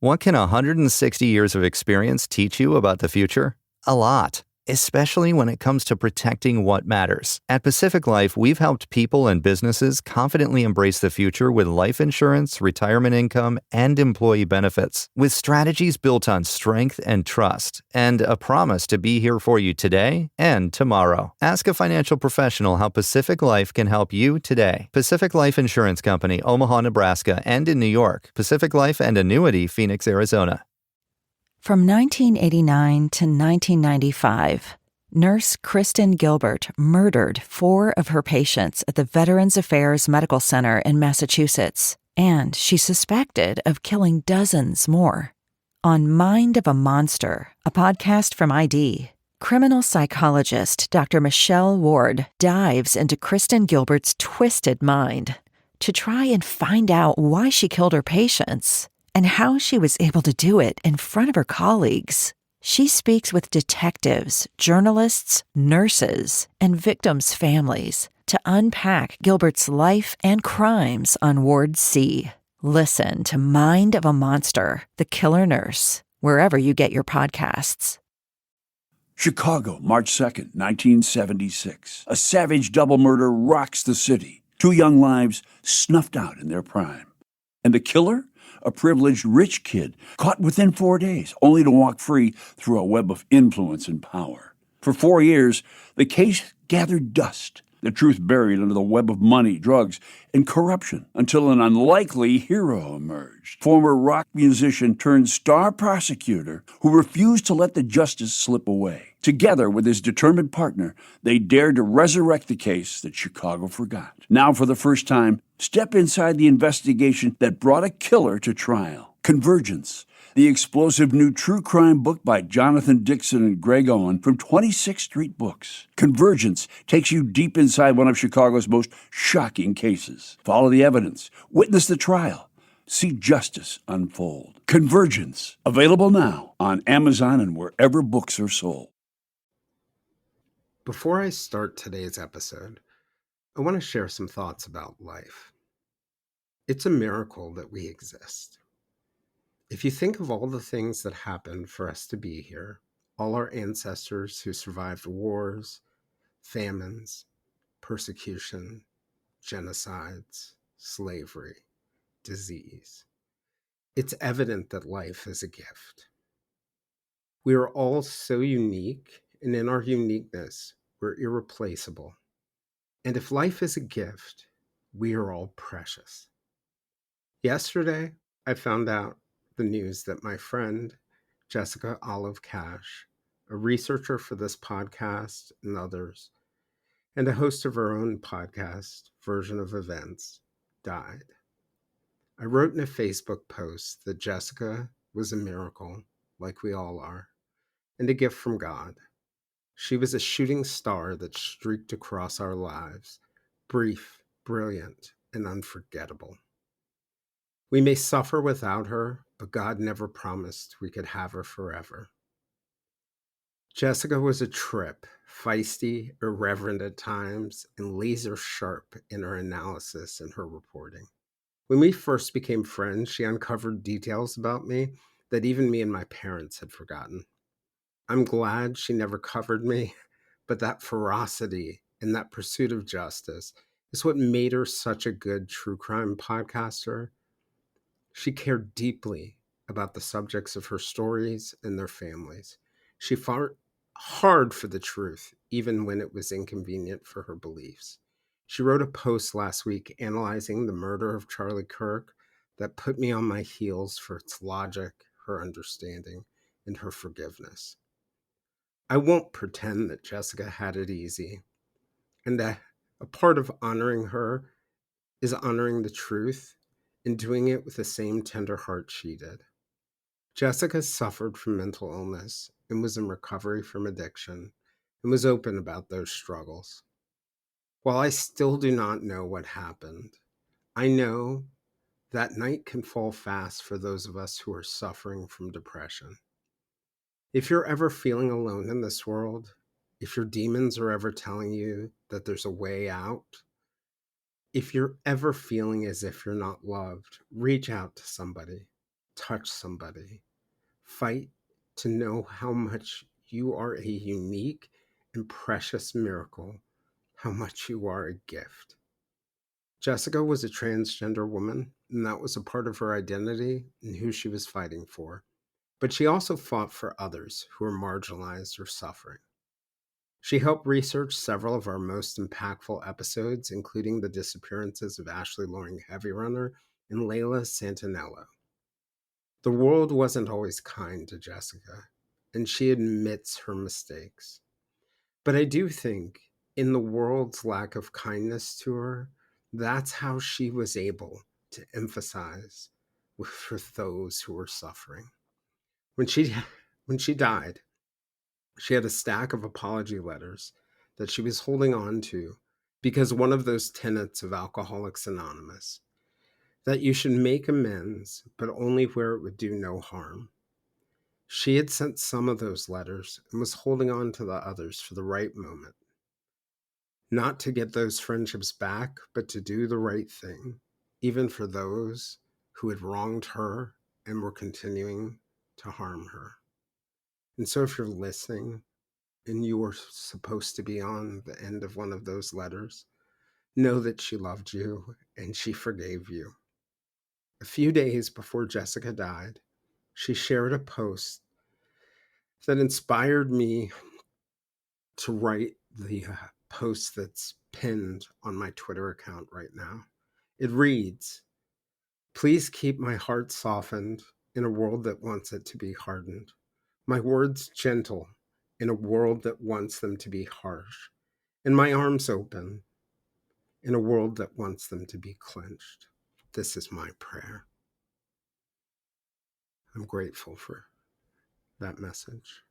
What can 160 years of experience teach you about the future? A lot, especially when it comes to protecting what matters. At Pacific Life, we've helped people and businesses confidently embrace the future with life insurance, retirement income, and employee benefits. With strategies built on strength and trust, and a promise to be here for you today and tomorrow. Ask a financial professional how Pacific Life can help you today. Pacific Life Insurance Company, Omaha, Nebraska, and in New York. Pacific Life and Annuity, Phoenix, Arizona. From 1989 to 1995, nurse Kristen Gilbert murdered 4 of her patients at the Veterans Affairs Medical Center in Massachusetts, and she's suspected of killing dozens more. On Mind of a Monster, a podcast from ID, criminal psychologist Dr. Michelle Ward dives into Kristen Gilbert's twisted mind to try and find out why she killed her patients and how she was able to do it in front of her colleagues. She speaks with detectives, journalists, nurses, and victims' families to unpack Gilbert's life and crimes on Ward C. Listen to Mind of a Monster, The Killer Nurse, wherever you get your podcasts. Chicago, March 2nd, 1976. A savage double murder rocks the city. 2 young lives snuffed out in their prime. And the killer? A privileged rich kid caught within 4 days, only to walk free through a web of influence and power. For 4 years, the case gathered dust, the truth buried under the web of money, drugs, and corruption, until an unlikely hero emerged. Former rock musician turned star prosecutor who refused to let the justice slip away. Together with his determined partner, they dared to resurrect the case that Chicago forgot. Now, for the first time, step inside the investigation that brought a killer to trial. Convergence, the explosive new true crime book by Jonathan Dixon and Greg Owen from 26th Street Books. Convergence takes you deep inside one of Chicago's most shocking cases. Follow the evidence, witness the trial, see justice unfold. Convergence, available now on Amazon and wherever books are sold. Before I start today's episode, I want to share some thoughts about life. It's a miracle that we exist. If you think of all the things that happened for us to be here, all our ancestors who survived wars, famines, persecution, genocides, slavery, disease, it's evident that life is a gift. We are all so unique, and in our uniqueness, we're irreplaceable. And if life is a gift, we are all precious. Yesterday, I found out the news that my friend, Jessica Olive Cash, a researcher for this podcast and others, and a host of her own podcast, Version of Events, died. I wrote in a Facebook post that Jessica was a miracle, like we all are, and a gift from God. She was a shooting star that streaked across our lives, brief, brilliant, and unforgettable. We may suffer without her, but God never promised we could have her forever. Jessica was a trip, feisty, irreverent at times, and laser sharp in her analysis and her reporting. When we first became friends, she uncovered details about me that even me and my parents had forgotten. I'm glad she never covered me, but that ferocity and that pursuit of justice is what made her such a good true crime podcaster. She cared deeply about the subjects of her stories and their families. She fought hard for the truth, even when it was inconvenient for her beliefs. She wrote a post last week analyzing the murder of Charlie Kirk that put me on my heels for its logic, her understanding, and her forgiveness. I won't pretend that Jessica had it easy, and that a part of honoring her is honoring the truth and doing it with the same tender heart she did. Jessica suffered from mental illness and was in recovery from addiction and was open about those struggles. While I still do not know what happened, I know that night can fall fast for those of us who are suffering from depression. If you're ever feeling alone in this world, if your demons are ever telling you that there's a way out, if you're ever feeling as if you're not loved, reach out to somebody. touch somebody. Fight to know how much you are a unique and precious miracle, how much you are a gift. Jessica was a transgender woman, and that was a part of her identity and who she was fighting for. But she also fought for others who were marginalized or suffering. She helped research several of our most impactful episodes, including the disappearances of Ashley Loring Heavyrunner and Layla Santinello. The world wasn't always kind to Jessica, and she admits her mistakes. But I do think in the world's lack of kindness to her, that's how she was able to emphasize for those who were suffering. When she died, she had a stack of apology letters that she was holding on to because one of those tenets of Alcoholics Anonymous, that you should make amends, but only where it would do no harm. She had sent some of those letters and was holding on to the others for the right moment. Not to get those friendships back, but to do the right thing, even for those who had wronged her and were continuing to harm her. And so if you're listening and you were supposed to be on the end of one of those letters, know that she loved you and she forgave you. A few days before Jessica died, she shared a post that inspired me to write the post that's pinned on my Twitter account right now. It reads, "Please keep my heart softened in a world that wants it to be hardened. My words gentle in a world that wants them to be harsh. And my arms open in a world that wants them to be clenched. This is my prayer." I'm grateful for that message.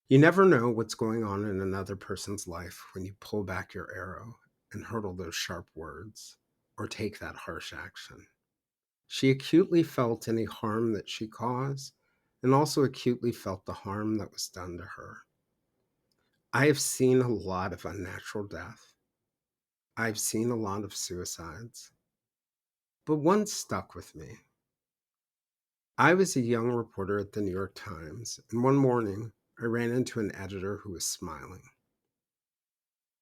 You never know what's going on in another person's life when you pull back your arrow and hurtle those sharp words or take that harsh action. She acutely felt any harm that she caused and also acutely felt the harm that was done to her. I have seen a lot of unnatural death. I've seen a lot of suicides. But one stuck with me. I was a young reporter at the New York Times, and one morning I ran into an editor who was smiling.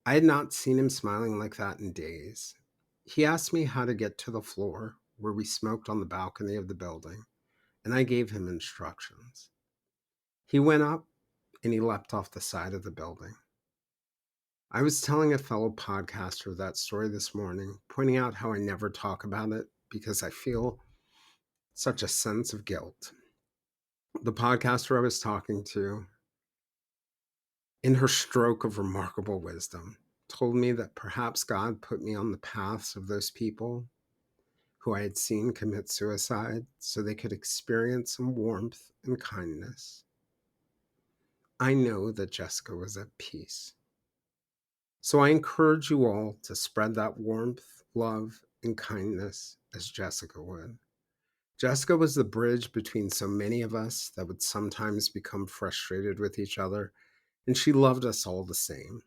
I had not seen him smiling like that in days. He asked me how to get to the floor where we smoked on the balcony of the building, and I gave him instructions. He went up and he leapt off the side of the building. I was telling a fellow podcaster that story this morning, pointing out how I never talk about it because I feel such a sense of guilt. The podcaster I was talking to, in her stroke of remarkable wisdom, told me that perhaps God put me on the paths of those people who I had seen commit suicide so they could experience some warmth and kindness. I know that Jessica was at peace. So I encourage you all to spread that warmth, love, and kindness as Jessica would. Jessica was the bridge between so many of us that would sometimes become frustrated with each other, and she loved us all the same.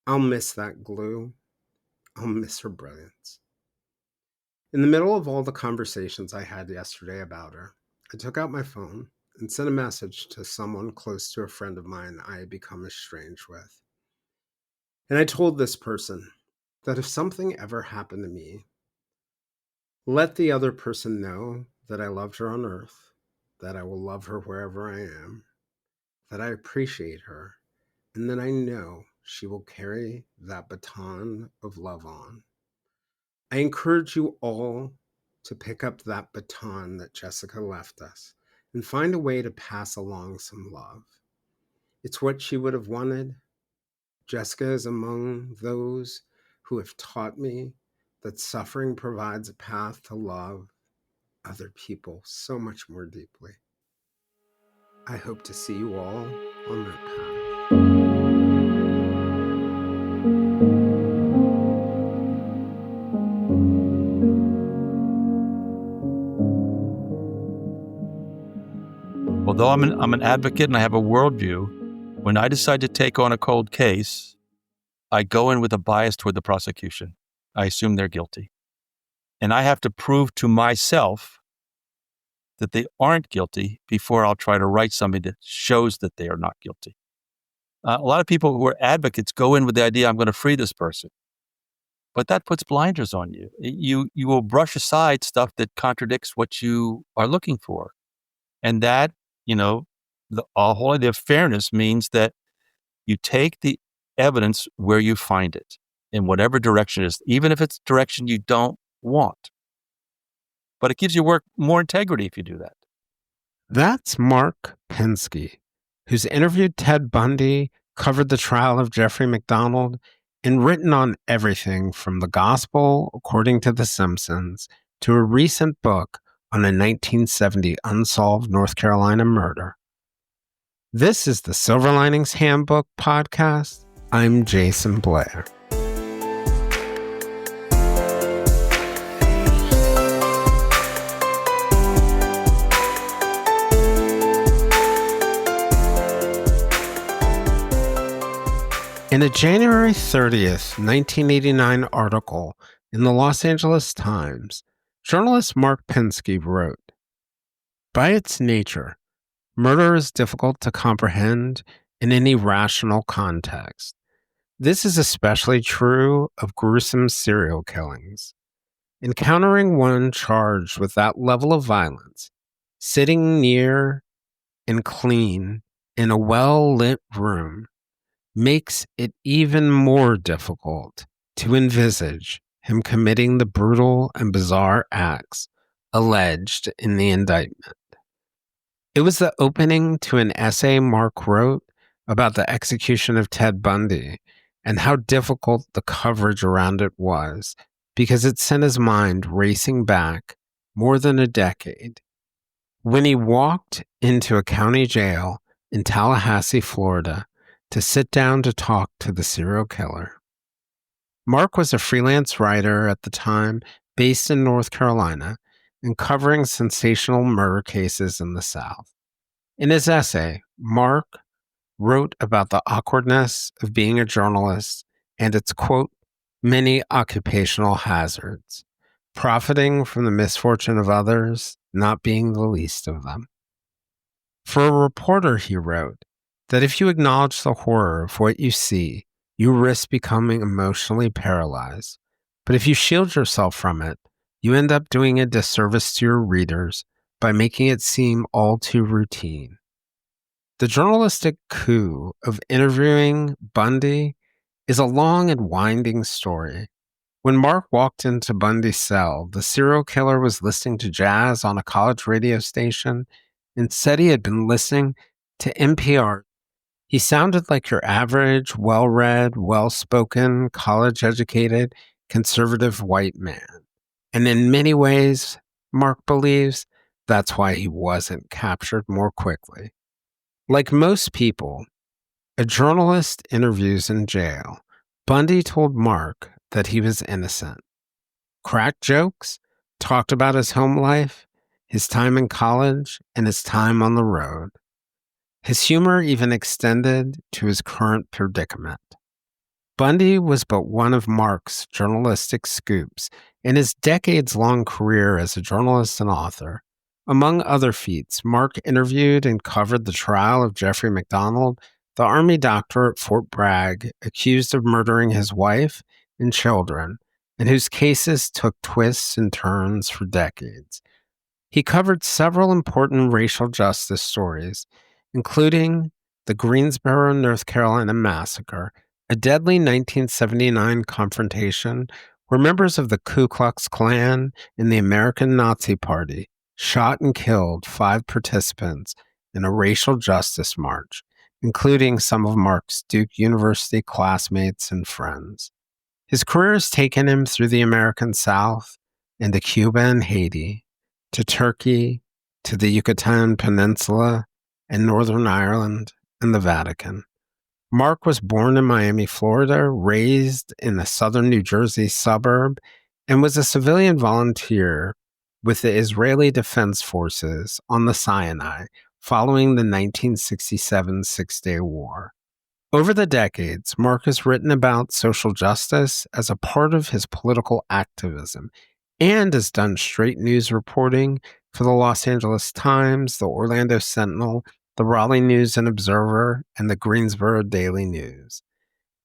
I'll miss that glue. I'll miss her brilliance. In the middle of all the conversations I had yesterday about her, I took out my phone and sent a message to someone close to a friend of mine I had become estranged with. And I told this person that if something ever happened to me, let the other person know that I loved her on earth, that I will love her wherever I am, that I appreciate her, and that I know she will carry that baton of love on. I encourage you all to pick up that baton that Jessica left us and find a way to pass along some love. It's what she would have wanted. Jessica is among those who have taught me that suffering provides a path to love other people so much more deeply. I hope to see you all on that path. Although I'm an advocate and I have a worldview, when I decide to take on a cold case, I go in with a bias toward the prosecution. I assume they're guilty. And I have to prove to myself that they aren't guilty before I'll try to write something that shows that they are not guilty. A lot of people who are advocates go in with the idea, I'm going to free this person. But that puts blinders on you. You will brush aside stuff that contradicts what you are looking for. And that, the whole idea of fairness means that you take the evidence where you find it, in whatever direction it is, even if it's a direction you don't want. But it gives your work more integrity if you do that. That's Mark Pinsky, who's interviewed Ted Bundy, covered the trial of Jeffrey MacDonald, and written on everything from the gospel according to The Simpsons to a recent book on a 1970 unsolved North Carolina murder. This is the Silver Linings Handbook podcast. I'm Jason Blair. In a January 30th, 1989 article in the Los Angeles Times, journalist Mark Pinsky wrote, "By its nature, murder is difficult to comprehend in any rational context. This is especially true of gruesome serial killings. Encountering one charged with that level of violence, sitting near and clean in a well-lit room, makes it even more difficult to envisage him committing the brutal and bizarre acts alleged in the indictment." It was the opening to an essay Mark wrote about the execution of Ted Bundy and how difficult the coverage around it was because it sent his mind racing back more than a decade. When he walked into a county jail in Tallahassee, Florida, to sit down to talk to the serial killer. Mark was a freelance writer at the time based in North Carolina and covering sensational murder cases in the South. In his essay, Mark wrote about the awkwardness of being a journalist and its, quote, many occupational hazards, profiting from the misfortune of others, not being the least of them. For a reporter, he wrote, that if you acknowledge the horror of what you see, you risk becoming emotionally paralyzed. But if you shield yourself from it, you end up doing a disservice to your readers by making it seem all too routine. The journalistic coup of interviewing Bundy is a long and winding story. When Mark walked into Bundy's cell, the serial killer was listening to jazz on a college radio station and said he had been listening to NPR. He sounded like your average, well-read, well-spoken, college-educated, conservative white man. And in many ways, Mark believes that's why he wasn't captured more quickly. Like most people, a journalist interviews in jail. Bundy told Mark that he was innocent. Cracked jokes, talked about his home life, his time in college, and his time on the road. His humor even extended to his current predicament. Bundy was but one of Mark's journalistic scoops in his decades-long career as a journalist and author. Among other feats, Mark interviewed and covered the trial of Jeffrey MacDonald, the Army doctor at Fort Bragg, accused of murdering his wife and children, and whose cases took twists and turns for decades. He covered several important racial justice stories, including the Greensboro, North Carolina Massacre, a deadly 1979 confrontation where members of the Ku Klux Klan and the American Nazi Party shot and killed 5 participants in a racial justice march, including some of Mark's Duke University classmates and friends. His career has taken him through the American South, into Cuba and Haiti, to Turkey, to the Yucatan Peninsula, and Northern Ireland, and the Vatican. Mark was born in Miami, Florida, raised in a southern New Jersey suburb, and was a civilian volunteer with the Israeli Defense Forces on the Sinai following the 1967 Six-Day War. Over the decades, Mark has written about social justice as a part of his political activism and has done straight news reporting for the Los Angeles Times, the Orlando Sentinel, the Raleigh News and Observer, and the Greensboro Daily News.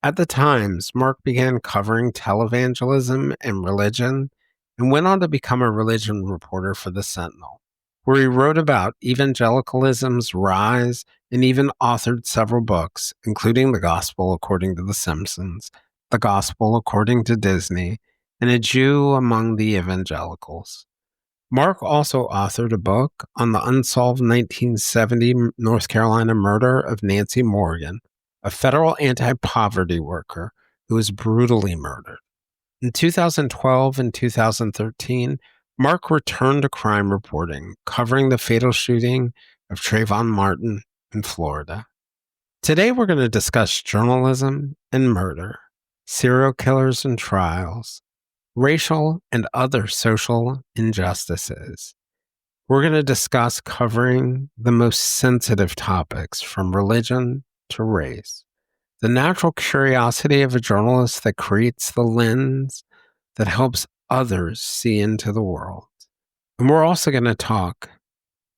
At the Times, Mark began covering televangelism and religion and went on to become a religion reporter for the Sentinel, where he wrote about evangelicalism's rise and even authored several books, including The Gospel According to The Simpsons, The Gospel According to Disney, and A Jew Among the Evangelicals. Mark also authored a book on the unsolved 1970 North Carolina murder of Nancy Morgan, a federal anti-poverty worker who was brutally murdered. In 2012 and 2013, Mark returned to crime reporting, covering the fatal shooting of Trayvon Martin in Florida. Today, we're going to discuss journalism and murder, serial killers and trials, racial and other social injustices. We're going to discuss covering the most sensitive topics from religion to race, the natural curiosity of a journalist that creates the lens that helps others see into the world. And we're also going to talk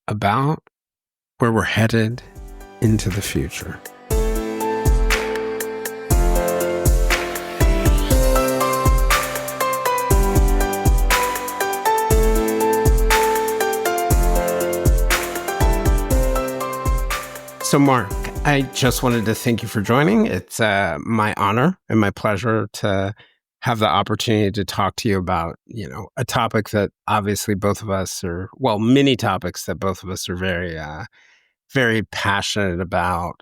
about where we're headed into the future. So, Mark, I just wanted to thank you for joining. It's my honor and my pleasure to have the opportunity to talk to you about, a topic that obviously both of us are, many topics that both of us are very, very passionate about.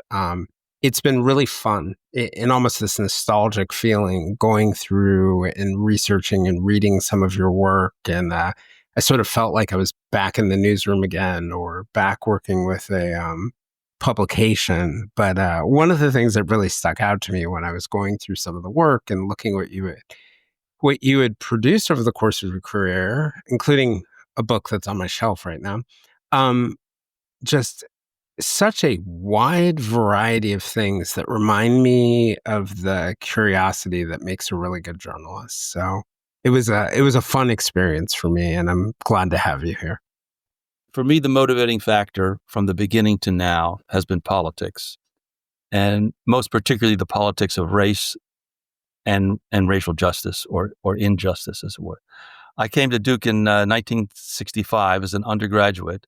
It's been really fun and almost this nostalgic feeling going through and researching and reading some of your work. And I sort of felt like I was back in the newsroom again or back working with a publication. But one of the things that really stuck out to me when I was going through some of the work and looking what you had produced over the course of your career, including a book that's on my shelf right now, just such a wide variety of things that remind me of the curiosity that makes a really good journalist. So it was a fun experience for me, and I'm glad to have you here. For me, the motivating factor from the beginning to now has been politics, and most particularly the politics of race and racial justice or injustice, as it were. I came to Duke in 1965 as an undergraduate,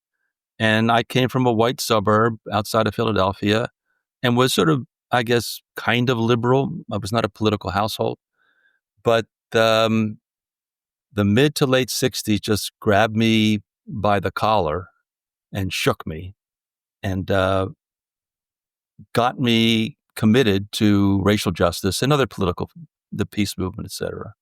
and I came from a white suburb outside of Philadelphia and was sort of, I guess, kind of liberal. I was not a political household, but the mid to late 60s just grabbed me by the collar and shook me and got me committed to racial justice and other the peace movement, et cetera.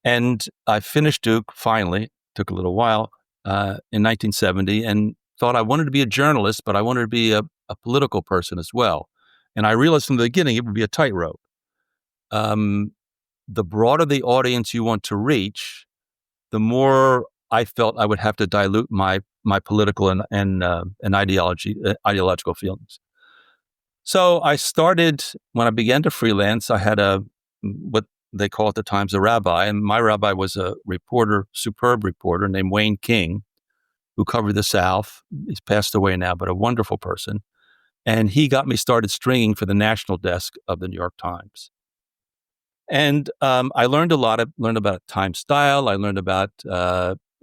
And I finished Duke finally, took a little while, in 1970, and thought I wanted to be a journalist, but I wanted to be a political person as well. And I realized from the beginning it would be a tightrope. The broader the audience you want to reach, the more I felt I would have to dilute my political and ideological feelings. So I started, when I began to freelance, I had what they call at the Times a rabbi, and my rabbi was a superb reporter named Wayne King, who covered the South. He's passed away now, but a wonderful person. And he got me started stringing for the national desk of the New York Times. And I learned a lot. I learned about time style. I learned about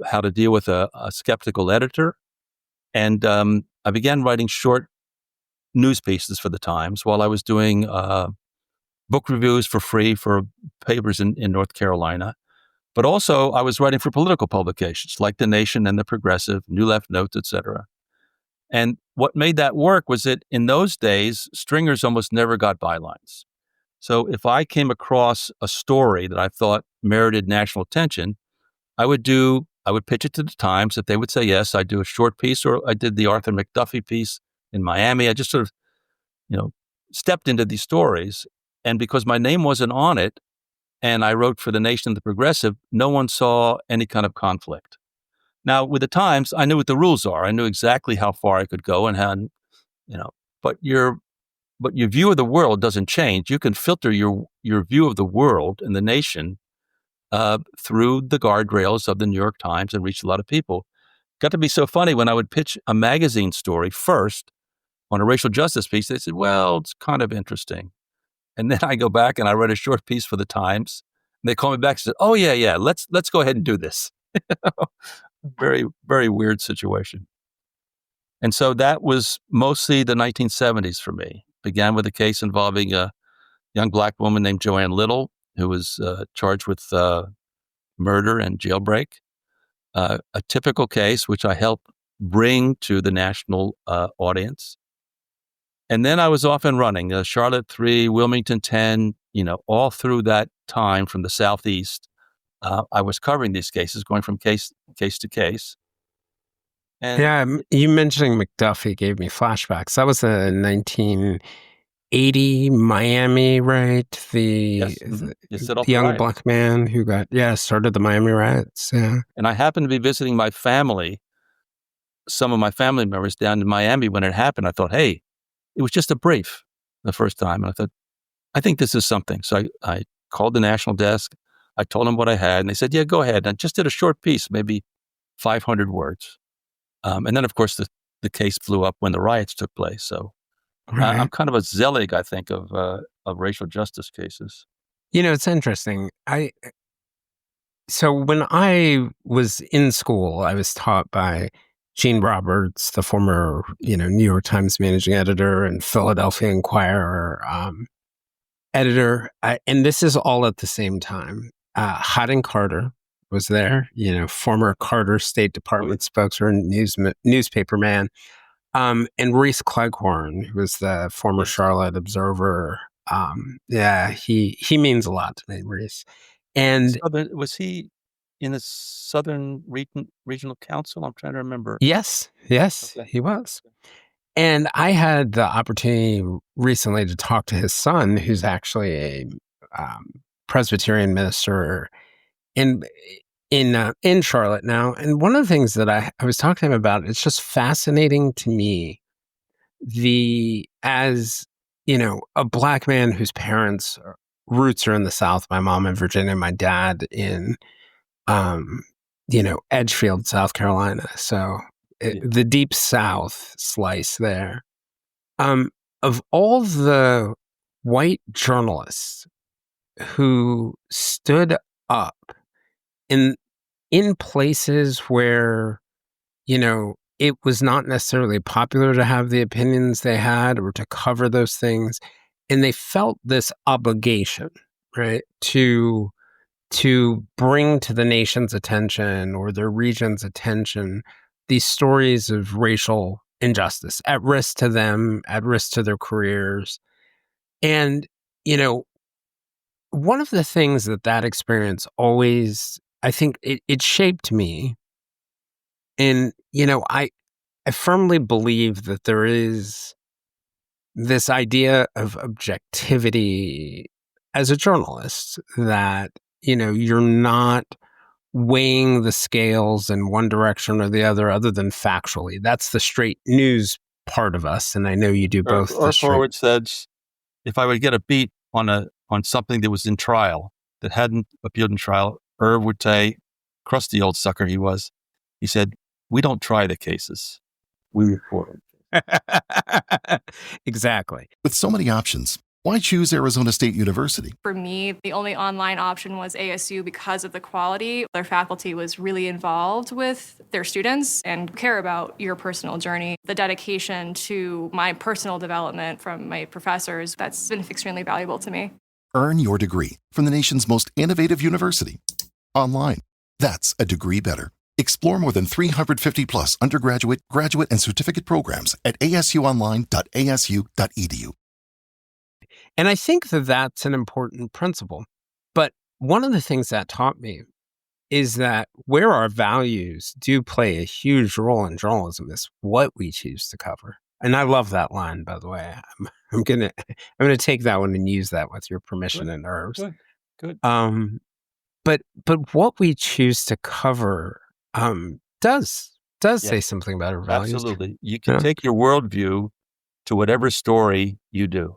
how to deal with a skeptical editor. And I began writing short news pieces for the Times while I was doing book reviews for free for papers in North Carolina. But also I was writing for political publications like The Nation and The Progressive, New Left Notes, etc. And what made that work was that in those days, stringers almost never got bylines. So if I came across a story that I thought merited national attention, I would pitch it to the Times. If they would say yes, I'd do a short piece, or I did the Arthur McDuffie piece in Miami. I just sort of, stepped into these stories. And because my name wasn't on it, and I wrote for The Nation and The Progressive, no one saw any kind of conflict. Now, with the Times, I knew what the rules are. I knew exactly how far I could go and how, but your view of the world doesn't change. You can filter your view of the world and the nation through the guardrails of the New York Times and reach a lot of people. got to be so funny when I would pitch a magazine story first on a racial justice piece. They said, well, it's kind of interesting. And then I go back and I write a short piece for the Times. And they call me back and said, oh, yeah, let's go ahead and do this. Very, very weird situation. And so that was mostly the 1970s for me. Began with a case involving a young Black woman named Joanne Little, who was charged with murder and jailbreak. A typical case which I helped bring to the national audience. And then I was off and running, Charlotte 3, Wilmington 10, all through that time from the Southeast. I was covering these cases, going from case to case. And yeah, you mentioning McDuffie gave me flashbacks. That was a 1980 Miami, right? The young riots. Black man who started the Miami riots. Yeah. And I happened to be visiting my family, some of my family members down in Miami when it happened. I thought, hey, it was just a brief the first time. And I thought, I think this is something. So I called the national desk. I told them what I had. And they said, yeah, go ahead. And I just did a short piece, maybe 500 words. And then, of course, the case blew up when the riots took place. So Right. I'm kind of a zealot, I think, of racial justice cases. It's interesting. So when I was in school, I was taught by Gene Roberts, the former, New York Times managing editor and Philadelphia Inquirer editor. And this is all at the same time. Haddon Carter was there, former Carter State Department spokesman, newspaper man. And Reese Cleghorn, who was the former Charlotte Observer. He means a lot to me, Reese. And was he in the Southern Regional Council? I'm trying to remember. Yes, okay. He was. And I had the opportunity recently to talk to his son, who's actually a Presbyterian minister in Charlotte now. And one of the things that I was talking to him about, it's just fascinating to me, as a Black man whose parents' roots are in the South, my mom in Virginia, my dad in, Edgefield, South Carolina. So the deep South slice there. Of all the white journalists who stood up in places where, it was not necessarily popular to have the opinions they had or to cover those things. And they felt this obligation, right, to bring to the nation's attention or their region's attention these stories of racial injustice at risk to them, at risk to their careers. And, one of the things that experience always, I think it shaped me. And, I firmly believe that there is this idea of objectivity as a journalist, that, you're not weighing the scales in one direction or the other than factually. That's the straight news part of us. And I know you do both. Or forward said, if I would get a beat on something that was in trial, that hadn't appeared in trial, Irv would say, crusty old sucker he was, he said, we don't try the cases, we report them. Exactly. With so many options, why choose Arizona State University? For me, the only online option was ASU because of the quality. Their faculty was really involved with their students and care about your personal journey. The dedication to my personal development from my professors, that's been extremely valuable to me. Earn your degree from the nation's most innovative university. Online. That's a degree better. Explore more than 350 plus undergraduate, graduate, and certificate programs at asuonline.asu.edu. And I think that's an important principle. But one of the things that taught me is that where our values do play a huge role in journalism is what we choose to cover. And I love that line, by the way. I'm gonna take that one and use that with your permission and Irv's. Good. But what we choose to cover does say something about our values. Absolutely. You can take your worldview to whatever story you do.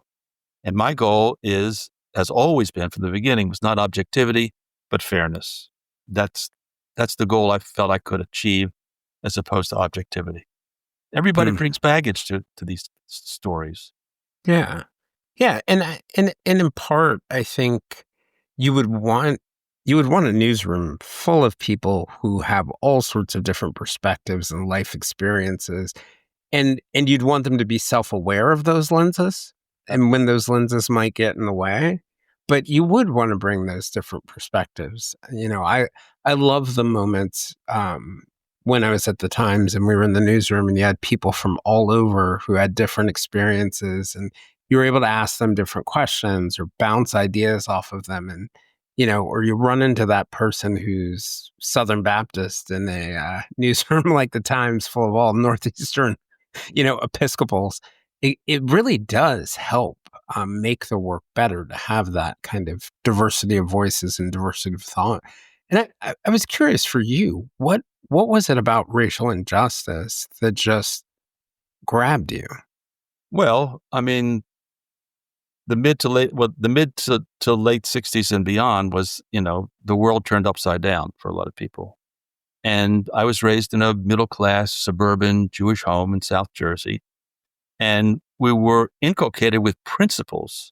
And my goal has always been from the beginning, was not objectivity, but fairness. That's the goal I felt I could achieve. as opposed to objectivity. Everybody brings baggage to these stories. Yeah. Yeah. And in part, I think you would want a newsroom full of people who have all sorts of different perspectives and life experiences. And you'd want them to be self-aware of those lenses and when those lenses might get in the way. But you would want to bring those different perspectives. I love the moments when I was at the Times and we were in the newsroom and you had people from all over who had different experiences and you were able to ask them different questions or bounce ideas off of them. And, or you run into that person who's Southern Baptist in a newsroom like the Times full of all Northeastern Episcopals, it really does help make the work better to have that kind of diversity of voices and diversity of thought. And I was curious for you, what was it about racial injustice that just grabbed you? Well, I mean, the mid to late 60s and beyond was, the world turned upside down for a lot of people. And I was raised in a middle-class suburban Jewish home in South Jersey. And we were inculcated with principles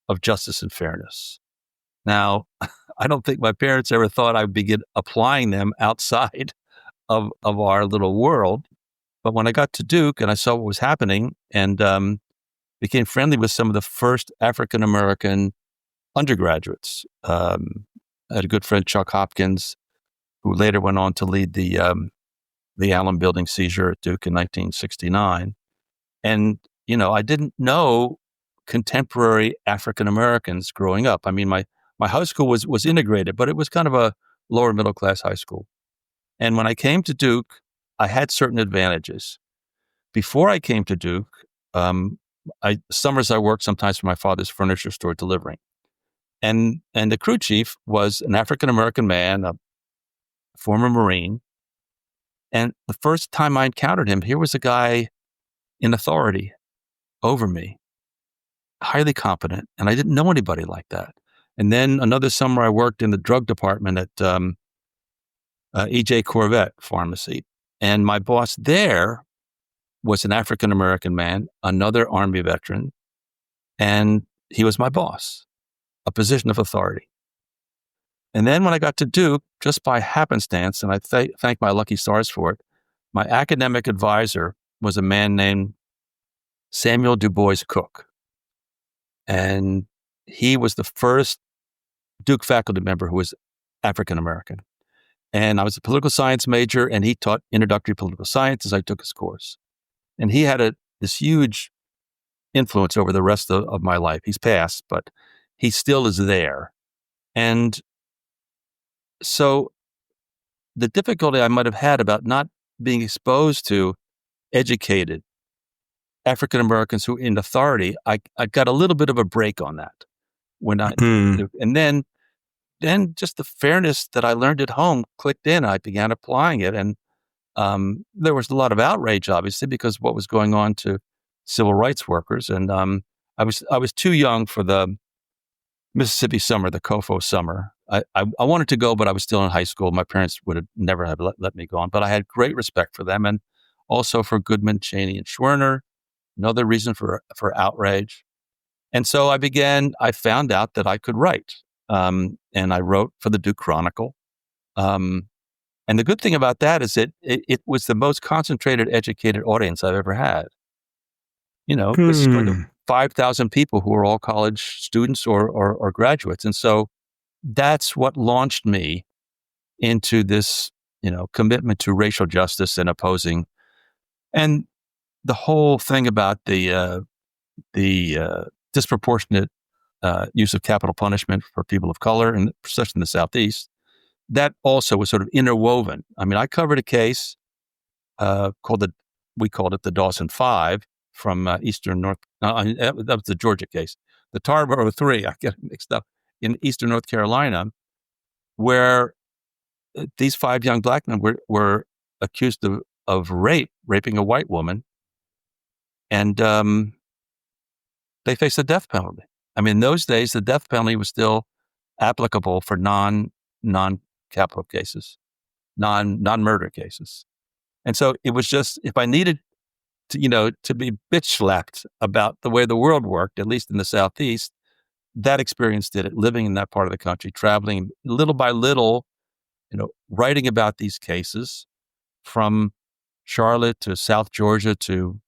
of justice and fairness. Now, I don't think my parents ever thought I'd begin applying them outside of our little world. But when I got to Duke and I saw what was happening and became friendly with some of the first African-American undergraduates, I had a good friend, Chuck Hopkins, who later went on to lead the Allen Building seizure at Duke in 1969. And, I didn't know contemporary African Americans growing up. I mean, my high school was integrated, but it was kind of a lower middle class high school. And when I came to Duke, I had certain advantages. Before I came to Duke, summers I worked sometimes for my father's furniture store delivering. And the crew chief was an African American man, a former Marine. And the first time I encountered him, here was a guy in authority over me, highly competent, and I didn't know anybody like that. And then another summer I worked in the drug department at E.J. Corvette Pharmacy. And my boss there was an African-American man, another Army veteran, and he was my boss, a position of authority. And then when I got to Duke, just by happenstance, and I thank my lucky stars for it, my academic advisor was a man named Samuel Du Bois Cook. And he was the first Duke faculty member who was African-American. And I was a political science major, and he taught introductory political science as I took his course. And he had this huge influence over the rest of my life. He's passed, but he still is there. And so the difficulty I might have had about not being exposed to educated African Americans who in authority, I got a little bit of a break on that when and then just the fairness that I learned at home clicked in. I began applying it, and there was a lot of outrage, obviously, because what was going on to civil rights workers, and I was too young for the Mississippi summer, the COFO summer. I wanted to go, but I was still in high school. My parents would have never have let me go on, but I had great respect for them, and also for Goodman, Cheney, and Schwerner. Another reason for outrage. And so I found out that I could write. And I wrote for the Duke Chronicle. And the good thing about that is it was the most concentrated, educated audience I've ever had. This is going to 5,000 people who are all college students or graduates. And so that's what launched me into this, commitment to racial justice and opposing. And the whole thing about the disproportionate use of capital punishment for people of color, and especially in the Southeast, that also was sort of interwoven. I mean, I covered a case we called it the Dawson Five from Eastern North. That was the Georgia case. The Tarboro Three, I get it mixed up, in Eastern North Carolina, where these 5 young black men were accused of raping a white woman. And they faced the death penalty. I mean, in those days, the death penalty was still applicable for non-capital cases, non-murder cases. And so it was just, if I needed to be bitch slapped about the way the world worked, at least in the Southeast, that experience did it, living in that part of the country, traveling little by little, writing about these cases from Charlotte to South Georgia to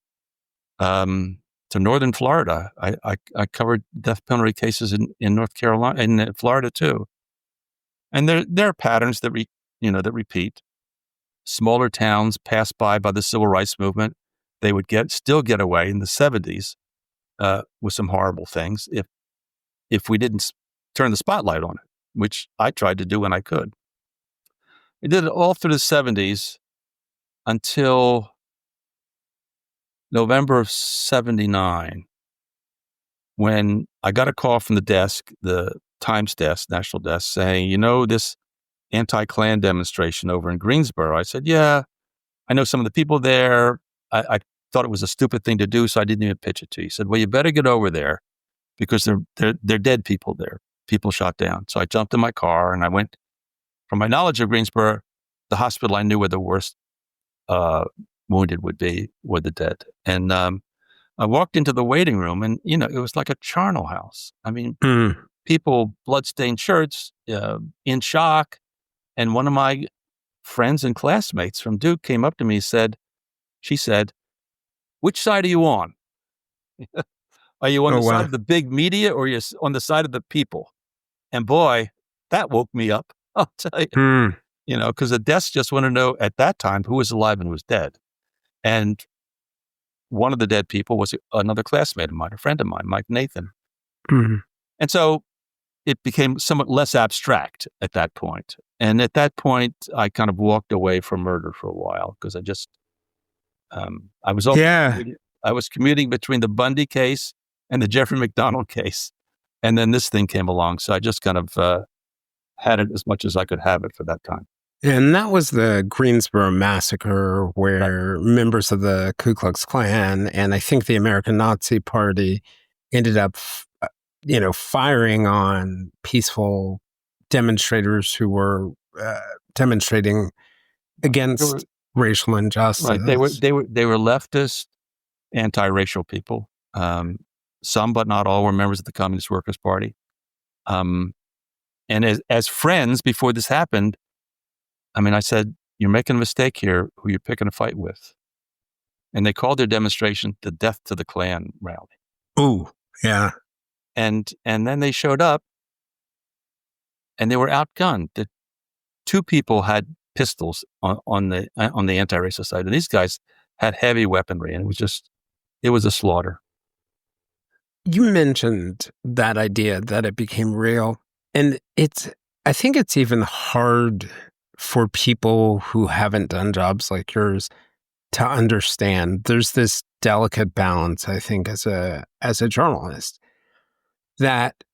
Northern Florida. I covered death penalty cases in North Carolina and in Florida too. And there are patterns that that repeat. Smaller towns passed by the civil rights movement, they would still get away in the 70s with some horrible things if we didn't turn the spotlight on it, which I tried to do when I could. We did it all through the 70s until November of 79, when I got a call from the desk, the Times desk, national desk, saying, this anti-Klan demonstration over in Greensboro. I said, yeah, I know some of the people there. I thought it was a stupid thing to do, so I didn't even pitch it to you. He said, well, you better get over there because they're dead people there, people shot down. So I jumped in my car and I went, from my knowledge of Greensboro, the hospital I knew where the worst wounded would be were the dead. And I walked into the waiting room and, it was like a charnel house. I mean, people, bloodstained shirts, in shock. And one of my friends and classmates from Duke came up to me and she said, which side are you on? Are you on the side of the big media or are you on the side of the people? And boy, that woke me up. I'll tell you, because the desk just want to know at that time who was alive and who was dead. And one of the dead people was another classmate of mine, a friend of mine, Mike Nathan. And so it became somewhat less abstract at that point. And at that point, I kind of walked away from murder for a while because I just, I was commuting between the Bundy case and the Jeffrey MacDonald case. And then this thing came along. So I just kind of had it as much as I could have it for that time. And that was the Greensboro Massacre, where members of the Ku Klux Klan and I think the American Nazi Party ended up, firing on peaceful demonstrators who were demonstrating against racial injustice. Right. They were leftist, anti-racial people. Some, but not all, were members of the Communist Workers' Party. And as friends before this happened, I said, you're making a mistake here, who you're picking a fight with. And they called their demonstration the Death to the Klan rally. Ooh, yeah. And then they showed up and they were outgunned. The two people had pistols on the anti-racist side. And these guys had heavy weaponry, and it was a slaughter. You mentioned that idea that it became real. And I think it's even hard for people who haven't done jobs like yours to understand. There's this delicate balance, I think, as a journalist, that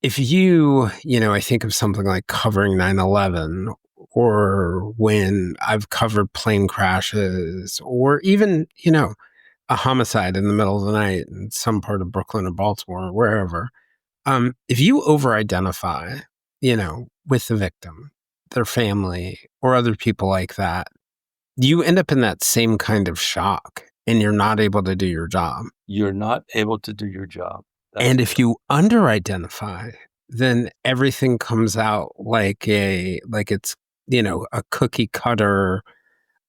if I think of something like covering 9/11, or when I've covered plane crashes, or even, a homicide in the middle of the night in some part of Brooklyn or Baltimore or wherever, if you over-identify, with the victim, their family, or other people like that, you end up in that same kind of shock and you're not able to do your job. You're not able to do your job. And if you under-identify, then everything comes out like it's, a cookie cutter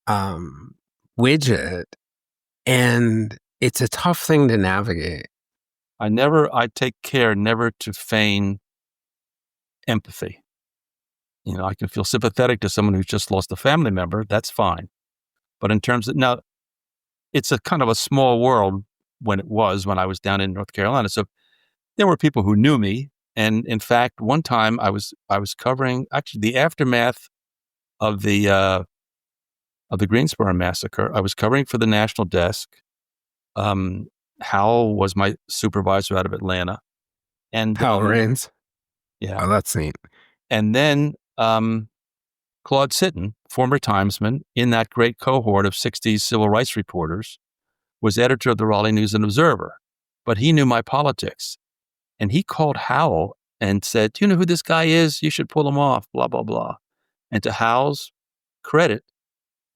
widget. And it's a tough thing to navigate. I take care never to feign empathy. I can feel sympathetic to someone who's just lost a family member. That's fine. But in terms of, now, it's a kind of a small world when I was down in North Carolina. So there were people who knew me. And in fact, one time I was covering actually the aftermath of the Greensboro Massacre. I was covering for the national desk. Hal was my supervisor out of Atlanta. And Hal Raines. Yeah. Oh, that's neat. And then Claude Sitton, former Timesman, in that great cohort of 60s civil rights reporters, was editor of the Raleigh News and Observer. But he knew my politics. And he called Hal and said, do you know who this guy is? You should pull him off, blah, blah, blah. And to Hal's credit,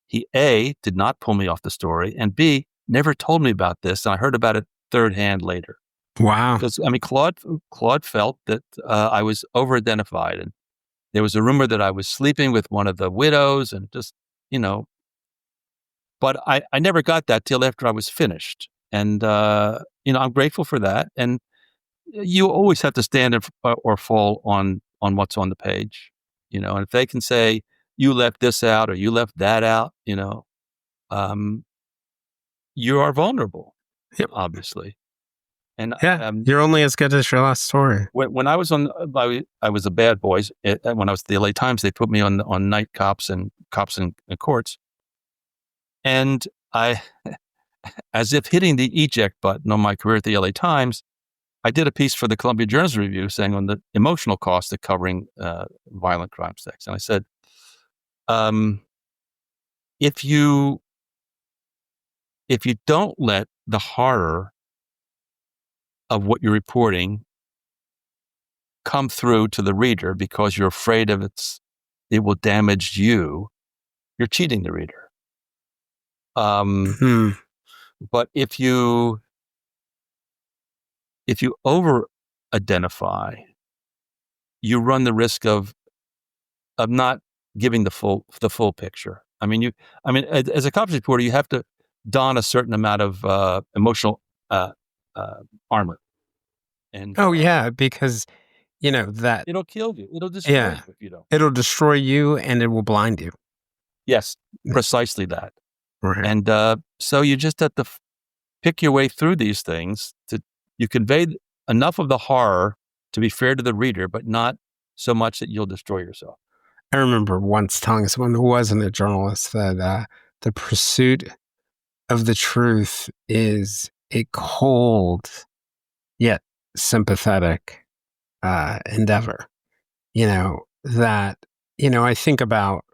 he A, did not pull me off the story, and B, never told me about this, and I heard about it third hand later. Wow. Because, I mean, Claude felt that I was over-identified, and there was a rumor that I was sleeping with one of the widows, and just, but I never got that till after I was finished. And, I'm grateful for that. And you always have to stand or fall on what's on the page, and if they can say, you left this out or you left that out, you are vulnerable, Yep. obviously. And you're only as good as your last story. When I was I was a bad boy. When I was at the LA Times, they put me on night cops and courts. And I, as if hitting the eject button on my career at the LA Times, I did a piece for the Columbia Journalism Review saying on the emotional cost of covering violent crime sex. And I said, if you don't let the horror of what you're reporting come through to the reader because you're afraid of it will damage you, you're cheating the reader. But if you over-identify, you run the risk of not giving the full picture. I mean, as a cops reporter, you have to don a certain amount of emotional armor. And because that it'll kill you. It'll destroy you if you don't. It'll destroy you and it will blind you. Yes, precisely that. Right. And so you just have to pick your way through these things. You convey enough of the horror to be fair to the reader, but not so much that you'll destroy yourself. I remember once telling someone who wasn't a journalist that the pursuit of the truth is a cold yet sympathetic endeavor. I think about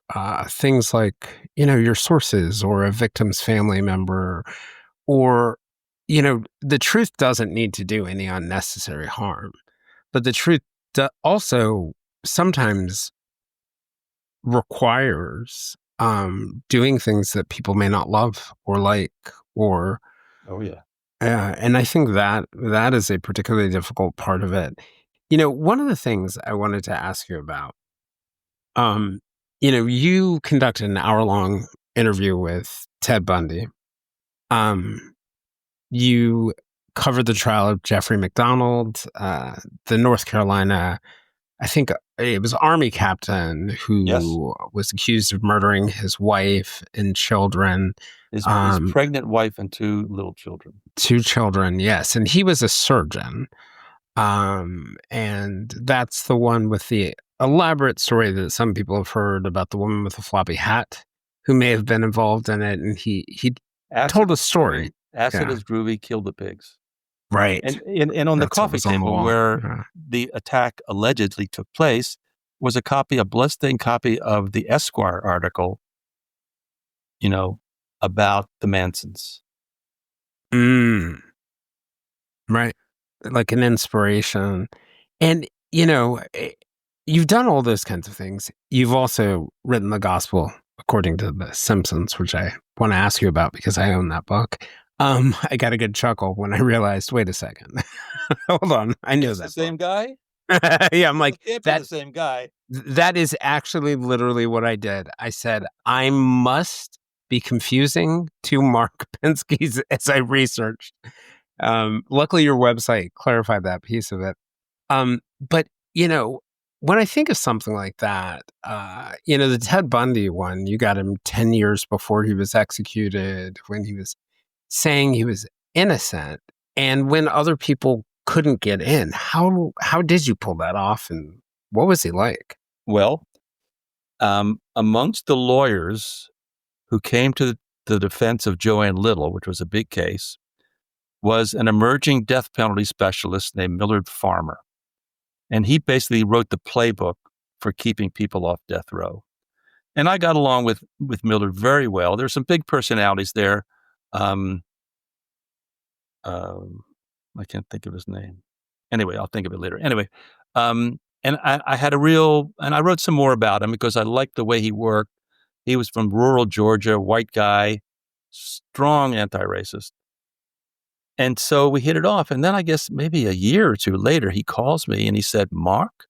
things like, your sources or a victim's family member, or, the truth doesn't need to do any unnecessary harm, but the truth also sometimes requires doing things that people may not love or like, or and I think that is a particularly difficult part of it. One of the things I wanted to ask you about, you conducted an hour-long interview with Ted Bundy. You covered the trial of Jeffrey MacDonald, the North Carolina, I think it was Army captain who was accused of murdering his wife and children. His pregnant wife and 2 little children. 2 children, yes. And he was a surgeon. And that's the one with the elaborate story that some people have heard about the woman with the floppy hat who may have been involved in it. And he told a story. Acid is groovy, kill the pigs. Right. And on the coffee table where the attack allegedly took place was a bloodstained copy of the Esquire article, about the Mansons. Right. Like an inspiration. And, you've done all those kinds of things. You've also written the gospel according to the Simpsons, which I want to ask you about because I own that book. I got a good chuckle when I realized, wait a second. Hold on. I knew that. The same guy? Yeah, I'm like, that's the same guy. That is actually literally what I did. I said, I must be confusing 2 Mark Pinskys as I researched. Luckily, your website clarified that piece of it. But, when I think of something like that, the Ted Bundy one, you got him 10 years before he was executed, when he was saying he was innocent, and when other people couldn't get in. How did you pull that off, and what was he like? Well, amongst the lawyers who came to the defense of Joanne Little, which was a big case, was an emerging death penalty specialist named Millard Farmer. And he basically wrote the playbook for keeping people off death row. And I got along with Millard very well. There's some big personalities there. I can't think of his name. Anyway, I'll think of it later. Anyway, and I had and I wrote some more about him because I liked the way he worked. He was from rural Georgia, white guy, strong anti-racist. And so we hit it off. And then I guess maybe a year or two later, he calls me and he said, Mark,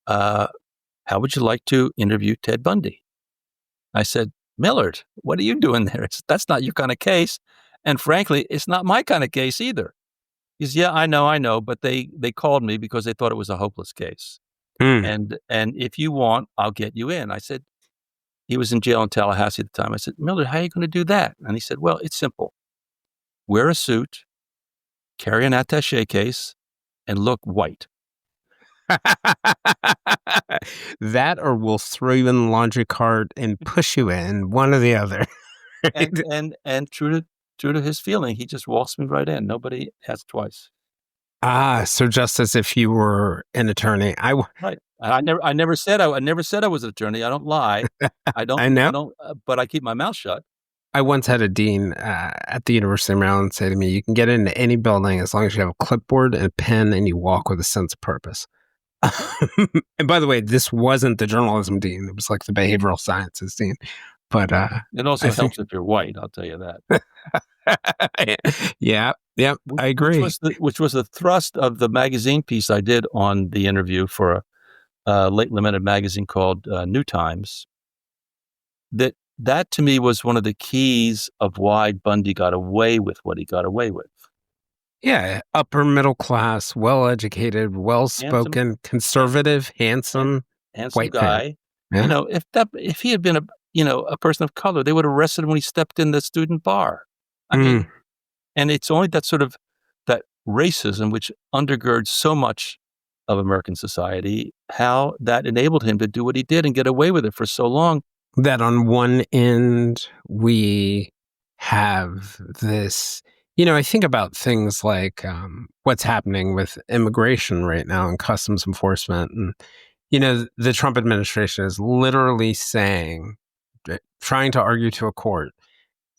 how would you like to interview Ted Bundy? I said, Millard, what are you doing there? That's not your kind of case. And frankly, it's not my kind of case either. He says, yeah, I know, but they called me because they thought it was a hopeless case. And if you want, I'll get you in. I said, he was in jail in Tallahassee at the time. I said, Millard, how are you going to do that? And he said, well, it's simple. Wear a suit, carry an attaché case, and look white. That, or we'll throw you in the laundry cart and push you in, one or the other. and true to his feeling, he just walks me right in. Nobody asked twice. So just as if you were an attorney. Right. I never said I was an attorney. I don't lie. I don't. I know. I don't, but I keep my mouth shut. I once had a dean at the University of Maryland say to me, you can get into any building as long as you have a clipboard and a pen and you walk with a sense of purpose. And by the way, this wasn't the journalism dean. It was like the behavioral sciences dean. But it also helps if you're white, I'll tell you that. Yeah, I agree. Which was the thrust of the magazine piece I did on the interview for a late limited magazine called New Times. That to me was one of the keys of why Bundy got away with what he got away with. Yeah, upper middle class, well-educated, well-spoken, conservative, handsome white guy. Yeah. If he had been a person of color, they would have arrested him when he stepped in the student bar. I mean, and it's only that sort of that racism which undergirds so much of American society, how that enabled him to do what he did and get away with it for so long. That on one end, we have this, I think about things like what's happening with immigration right now and customs enforcement. And, the Trump administration is literally trying to argue to a court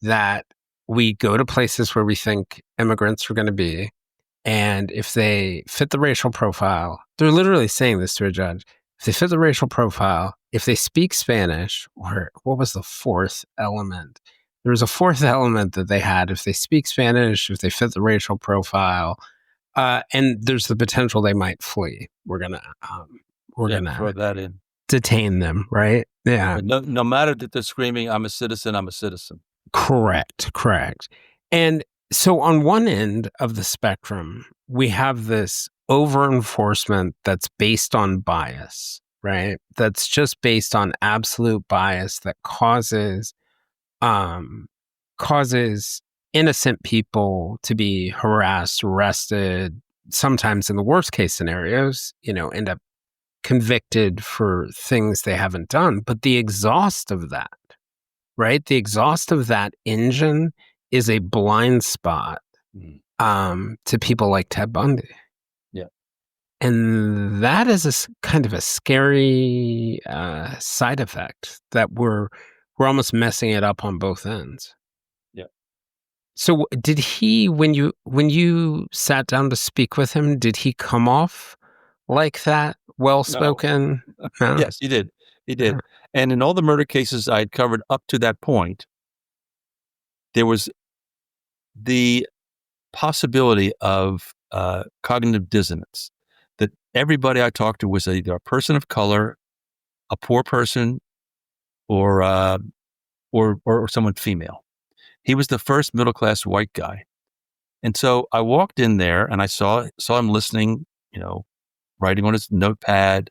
that we go to places where we think immigrants are going to be. And if they fit the racial profile, they're literally saying this to a judge. If they fit the racial profile, if they speak Spanish, or what was the fourth element? There was a fourth element that they had. If they speak Spanish, if they fit the racial profile, and there's the potential they might flee. We're gonna throw that in. Detain them, right? Yeah. No matter that they're screaming, I'm a citizen, I'm a citizen. Correct. And so on one end of the spectrum, we have this over-enforcement that's based on bias, right? That's just based on absolute bias that causes innocent people to be harassed, arrested, sometimes in the worst case scenarios, end up convicted for things they haven't done. But the exhaust of that, right? The exhaust of that engine is a blind spot to people like Ted Bundy. Yeah. And that is a kind of a scary side effect that we're almost messing it up on both ends. Yeah. So did he, when you sat down to speak with him, did he come off like that? Well-spoken? No. Yes, he did. He did. Yeah. And in all the murder cases I had covered up to that point, there was the possibility of cognitive dissonance, that everybody I talked to was either a person of color, a poor person, or someone female. He was the first middle-class white guy. And so I walked in there and I saw him listening, writing on his notepad,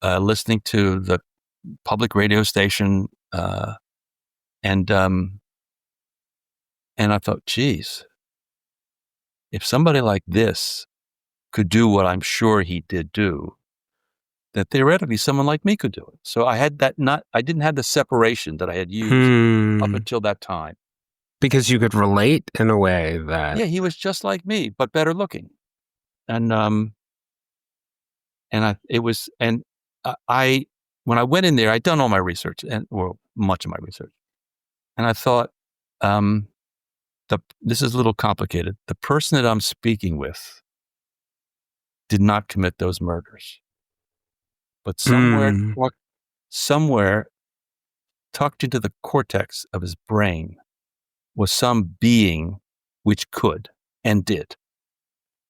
listening to the public radio station, and I thought, geez, if somebody like this could do what I'm sure he did do, that theoretically someone like me could do it. So I had I didn't have the separation that I had used up until that time. Because you could relate in a way that... Yeah, he was just like me, but better looking. And when I went in there, I'd done all my research much of my research. And I thought, this is a little complicated. The person that I'm speaking with did not commit those murders. But somewhere tucked into the cortex of his brain was some being which could and did.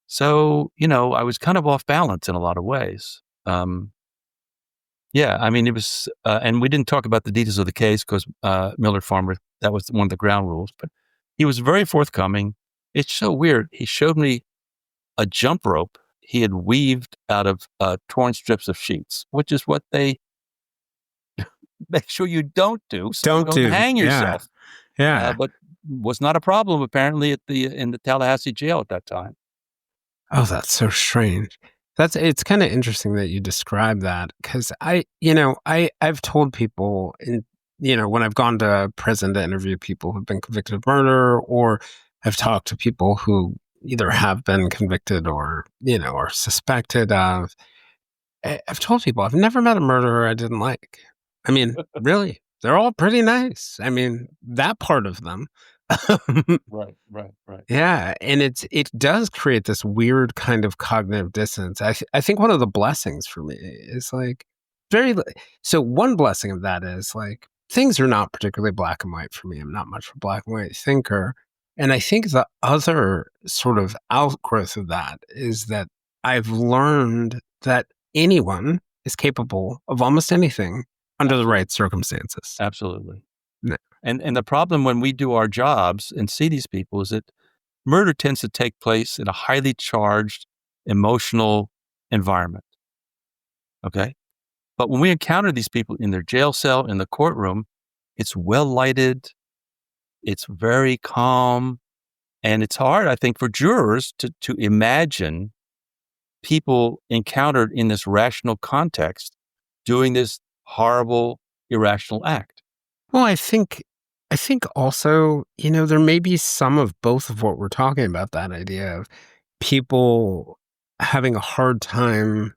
So, I was kind of off balance in a lot of ways. Yeah, I mean, it was, and we didn't talk about the details of the case because Millard Farmer, that was one of the ground rules, but he was very forthcoming. It's so weird. He showed me a jump rope he had weaved out of torn strips of sheets, which is what they make sure you don't do, so you don't hang yourself. Yeah. But was not a problem apparently in the Tallahassee jail at that time. Oh, that's so strange. It's kind of interesting that you describe that, because I've told people when I've gone to prison to interview people who've been convicted of murder, or I've talked to people who either have been convicted or are suspected of. I've told people I've never met a murderer I didn't like. I mean, really, they're all pretty nice. I mean, that part of them. Right. Yeah, and it does create this weird kind of cognitive dissonance. I think one of the blessings for me is like so one blessing of that is like things are not particularly black and white for me. I'm not much of a black and white thinker. And I think the other sort of outgrowth of that is that I've learned that anyone is capable of almost anything under the right circumstances. Absolutely. No. And the problem when we do our jobs and see these people is that murder tends to take place in a highly charged, emotional environment. Okay? But when we encounter these people in their jail cell, in the courtroom, it's well lighted, it's very calm, and it's hard, I think, for jurors to imagine people encountered in this rational context doing this horrible, irrational act. Well, I think also, there may be some of both of what we're talking about, that idea of people having a hard time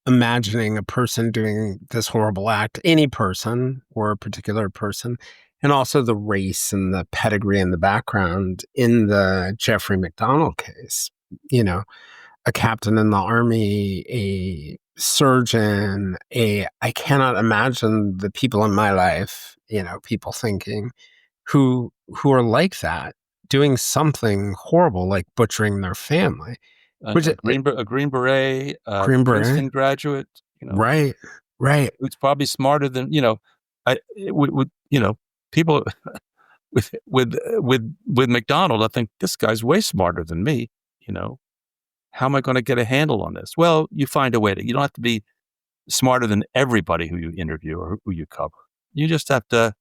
imagining a person doing this horrible act, any person or a particular person, and also the race and the pedigree and the background in the Jeffrey MacDonald case. A captain in the army, a surgeon, I cannot imagine the people in my life, people thinking who are like that, doing something horrible like butchering their family. A Green Beret, Green Princeton Beret. graduate, Right. who's probably smarter than, people with McDonald, I think this guy's way smarter than me, How am I going to get a handle on this? Well, you find a way you don't have to be smarter than everybody who you interview or who you cover. You just have to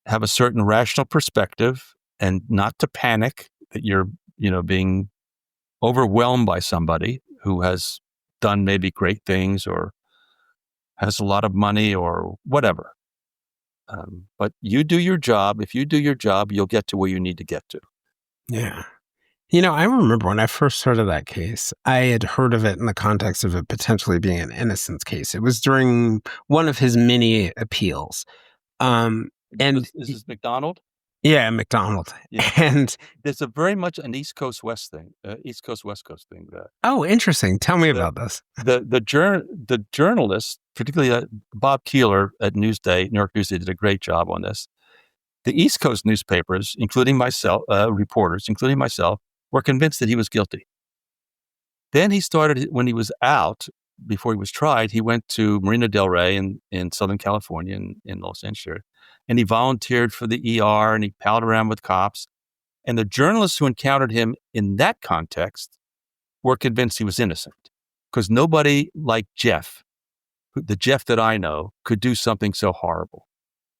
have a certain rational perspective and not to panic that you're, being overwhelmed by somebody who has done maybe great things or has a lot of money or whatever. But you do your job. If you do your job, you'll get to where you need to get to. Yeah. I remember when I first heard of that case, I had heard of it in the context of it potentially being an innocence case. It was during one of his many appeals. And this is McDonald? Yeah, McDonald. Yeah. And there's a very much an East Coast West thing, East Coast West Coast thing. Oh, interesting. Tell me about this. The journalist, particularly Bob Keeler at Newsday, New York Newsday, did a great job on this. The East Coast newspapers, including myself, reporters, including myself, were convinced that he was guilty. Then he started, when he was out, before he was tried, he went to Marina Del Rey in Southern California, in Los Angeles, and he volunteered for the ER, and he palled around with cops. And the journalists who encountered him in that context were convinced he was innocent, because nobody like Jeff, the Jeff that I know, could do something so horrible,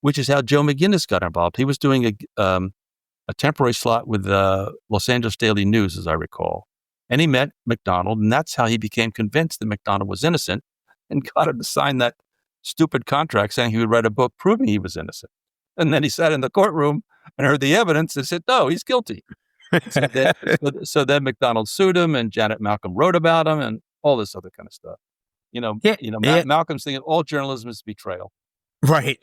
which is how Joe McGinnis got involved. He was doing a temporary slot with the Los Angeles Daily News, as I recall. And he met McDonald, and that's how he became convinced that McDonald was innocent and got him to sign that stupid contract saying he would write a book proving he was innocent. And then he sat in the courtroom and heard the evidence and said, no, he's guilty. So then McDonald sued him, and Janet Malcolm wrote about him and all this other kind of stuff. Malcolm's thinking all journalism is betrayal. Right.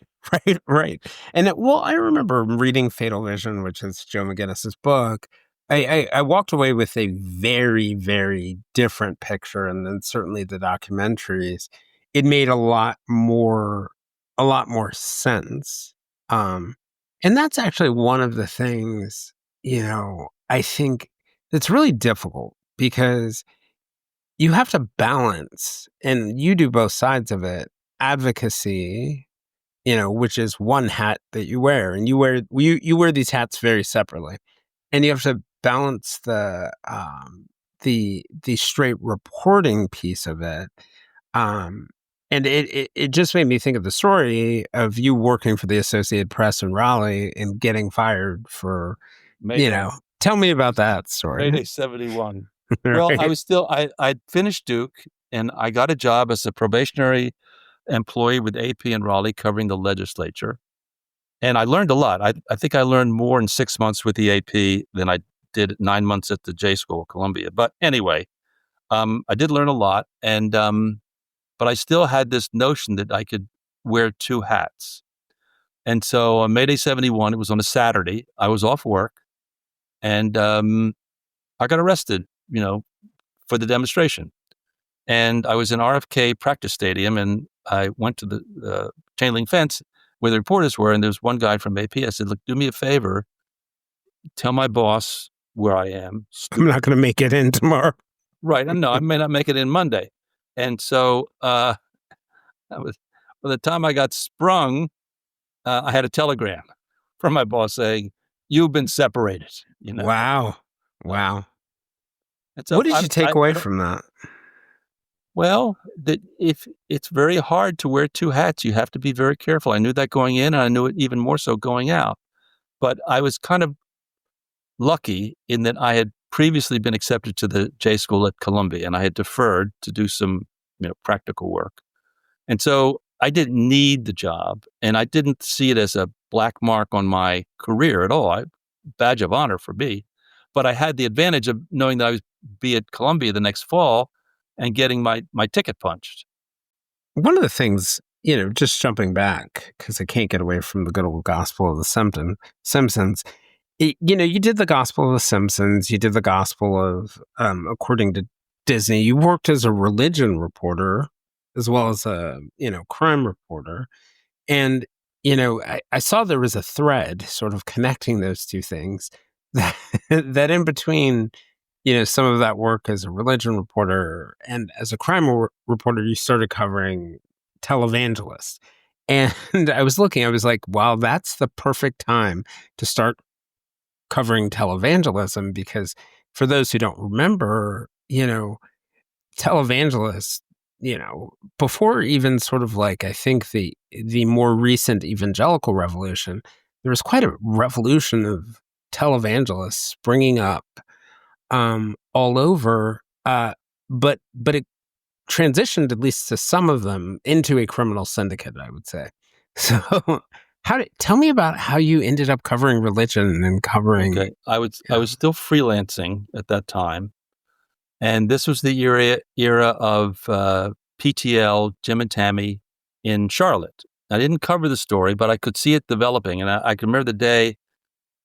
And I remember reading Fatal Vision, which is Joe McGinnis's book. I walked away with a very, very different picture, and then certainly the documentaries. It made a lot more a lot more sense. And that's actually one of the things, I think that's really difficult because you have to balance, and you do both sides of it, advocacy, which is one hat that you wear, and you wear these hats very separately, and you have to balance the straight reporting piece of it. And it just made me think of the story of you working for the Associated Press in Raleigh and getting fired for, Mayday. Tell me about that story. Mayday 71. Right. Well, I'd finished Duke, and I got a job as a probationary employee with AP in Raleigh covering the legislature. And I learned a lot. I think I learned more in 6 months with the AP than I did 9 months at the J School of Columbia. But anyway, I did learn a lot. And but I still had this notion that I could wear two hats. And so on May Day 71, it was on a Saturday, I was off work, and I got arrested, for the demonstration. And I was in RFK practice stadium, and I went to the chain link fence where the reporters were, and there was one guy from AP. I said, look, do me a favor, tell my boss where I am. I'm not going to make it in tomorrow. Right. No, I may not make it in Monday. And so by the time I got sprung, I had a telegram from my boss saying, you've been separated. Wow. And so what did you take away from that? Well, that if it's very hard to wear two hats, you have to be very careful. I knew that going in, and I knew it even more so going out. But I was kind of lucky in that I had previously been accepted to the J School at Columbia, and I had deferred to do some, practical work. And so I didn't need the job, and I didn't see it as a black mark on my career at all. Badge of honor for me. But I had the advantage of knowing that I would be at Columbia the next fall and getting my ticket punched. One of the things, just jumping back, because I can't get away from the good old gospel of the Simpsons, you did the gospel of the Simpsons, you did the gospel of, according to Disney, you worked as a religion reporter as well as a, crime reporter. And, I saw there was a thread sort of connecting those two things that in between, some of that work as a religion reporter and as a crime reporter, you started covering televangelists. And I was like, wow, that's the perfect time to start covering televangelism, because for those who don't remember, televangelists, before even sort of like, I think the more recent evangelical revolution, there was quite a revolution of televangelists springing up all over, but it transitioned, at least to some of them, into a criminal syndicate, I would say. So tell me about how you ended up covering religion and covering... Okay. I was still freelancing at that time. And this was the era of PTL, Jim and Tammy in Charlotte. I didn't cover the story, but I could see it developing. And I can remember the day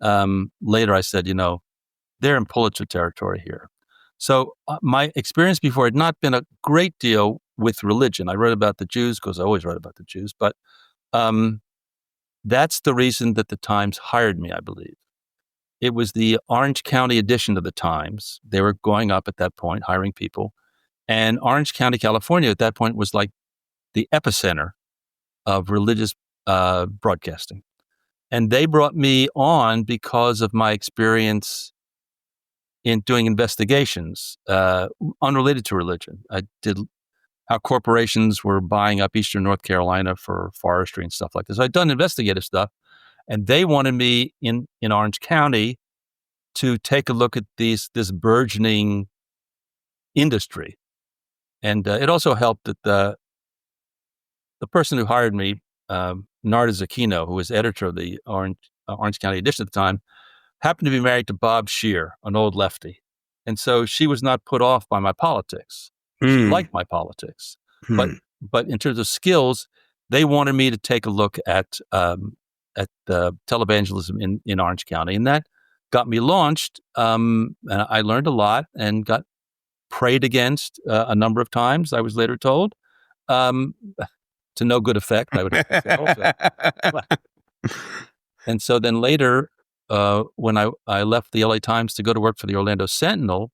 later I said, they're in Pulitzer territory here. So my experience before had not been a great deal with religion. I wrote about the Jews because I always wrote about the Jews. But that's the reason that the Times hired me, I believe. It was the Orange County edition of the Times. They were going up at that point, hiring people. And Orange County, California, at that point was like the epicenter of religious broadcasting. And they brought me on because of my experience in doing investigations unrelated to religion. I did how corporations were buying up Eastern North Carolina for forestry and stuff like this. I'd done investigative stuff. And they wanted me in Orange County to take a look at this burgeoning industry. And it also helped that the person who hired me, Narda Zucchino, who was editor of the Orange County edition at the time, happened to be married to Bob Scheer, an old lefty. And so she was not put off by my politics. She liked my politics. But in terms of skills, they wanted me to take a look at the televangelism in Orange County. And that got me launched. And I learned a lot and got prayed against a number of times, I was later told, to to no good effect. I would have to say also. And so then later, when I left the LA Times to go to work for the Orlando Sentinel,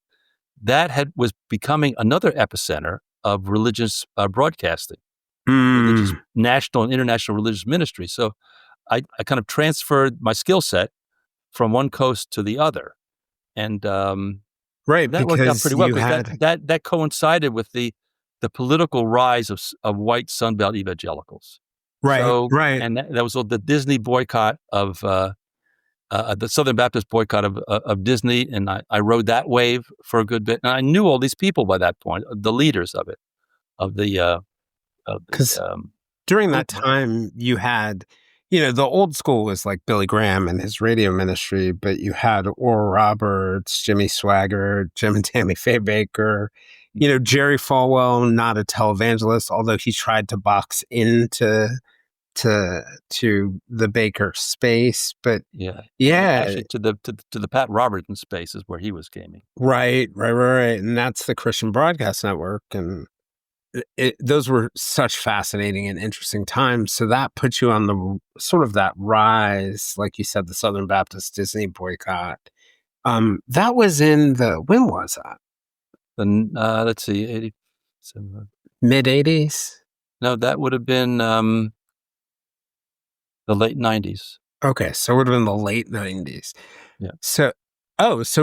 that was becoming another epicenter of religious broadcasting, religious national and international religious ministry. So I kind of transferred my skill set from one coast to the other. And right, that worked out because pretty well you because had that coincided with the political rise of white Sunbelt evangelicals. right, So, right. and that was the Disney boycott of the Southern Baptist boycott of Disney, and I rode that wave for a good bit. And I knew all these people by that point, the leaders of it, Because during that movement. time, you had, the old school was like Billy Graham and his radio ministry, but you had Oral Roberts, Jimmy Swaggart, Jim and Tammy Faye Baker, Jerry Falwell, not a televangelist, although he tried to box into the Baker space, but Yeah. yeah, Actually, to the Pat Robertson space is where he was gaming. right, and that's the Christian Broadcast Network, and those were such fascinating and interesting times. So that put you on the sort of that rise, like you said, the Southern Baptist Disney boycott. That was when was that? Then let's see, 87. Mid 80s. No, that would have been the late 90s. Okay, so it would have been the late 90s. Yeah. So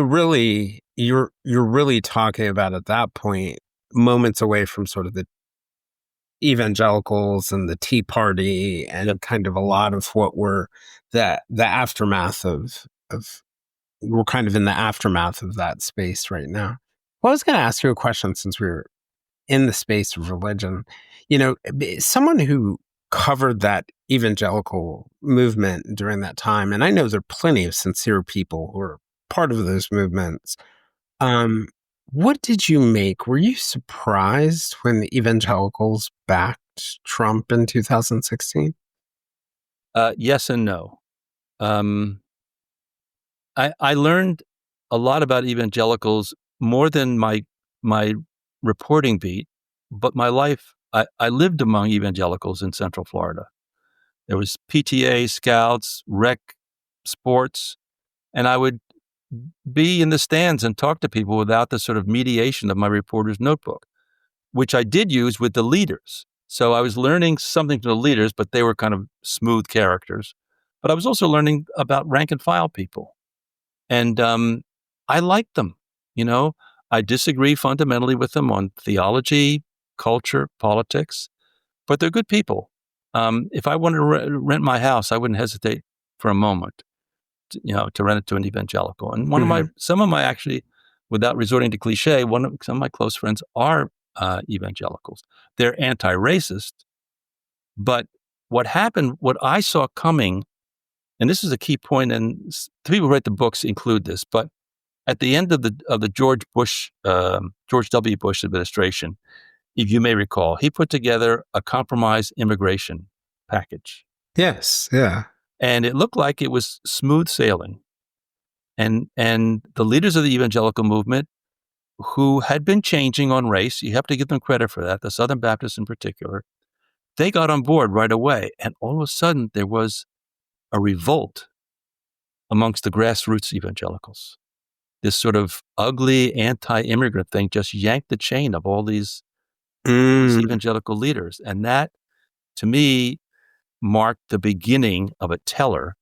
really, you're really talking about at that point moments away from sort of the evangelicals and the Tea Party and kind of a lot of what were the aftermath of we're kind of in the aftermath of that space right now. Well, I was going to ask you a question since we were in the space of religion. Someone who covered that evangelical movement during that time, and I know there are plenty of sincere people who are part of those movements. What did you make? Were you surprised when the evangelicals backed Trump in 2016? Yes and no. I learned a lot about evangelicals more than my reporting beat, but my life. I lived among evangelicals in Central Florida. There was PTA, Scouts, rec, sports, and I would be in the stands and talk to people without the sort of mediation of my reporter's notebook, which I did use with the leaders. So I was learning something from the leaders, but they were kind of smooth characters. But I was also learning about rank and file people. And I liked them. I disagree fundamentally with them on theology, culture, politics, but they're good people. If I wanted to rent my house, I wouldn't hesitate for a moment, to rent it to an evangelical. And some of my actually, without resorting to cliche, some of my close friends are evangelicals. They're anti-racist, but what I saw coming, and this is a key point, and the people who write the books include this, but at the end of the George W. Bush administration, if you may recall, he put together a compromise immigration package. Yes, yeah. And it looked like it was smooth sailing. And the leaders of the evangelical movement, who had been changing on race, you have to give them credit for that, the Southern Baptists in particular, they got on board right away. And all of a sudden, there was a revolt amongst the grassroots evangelicals. This sort of ugly anti-immigrant thing just yanked the chain of all these evangelical leaders. And that, to me, marked the beginning of a teller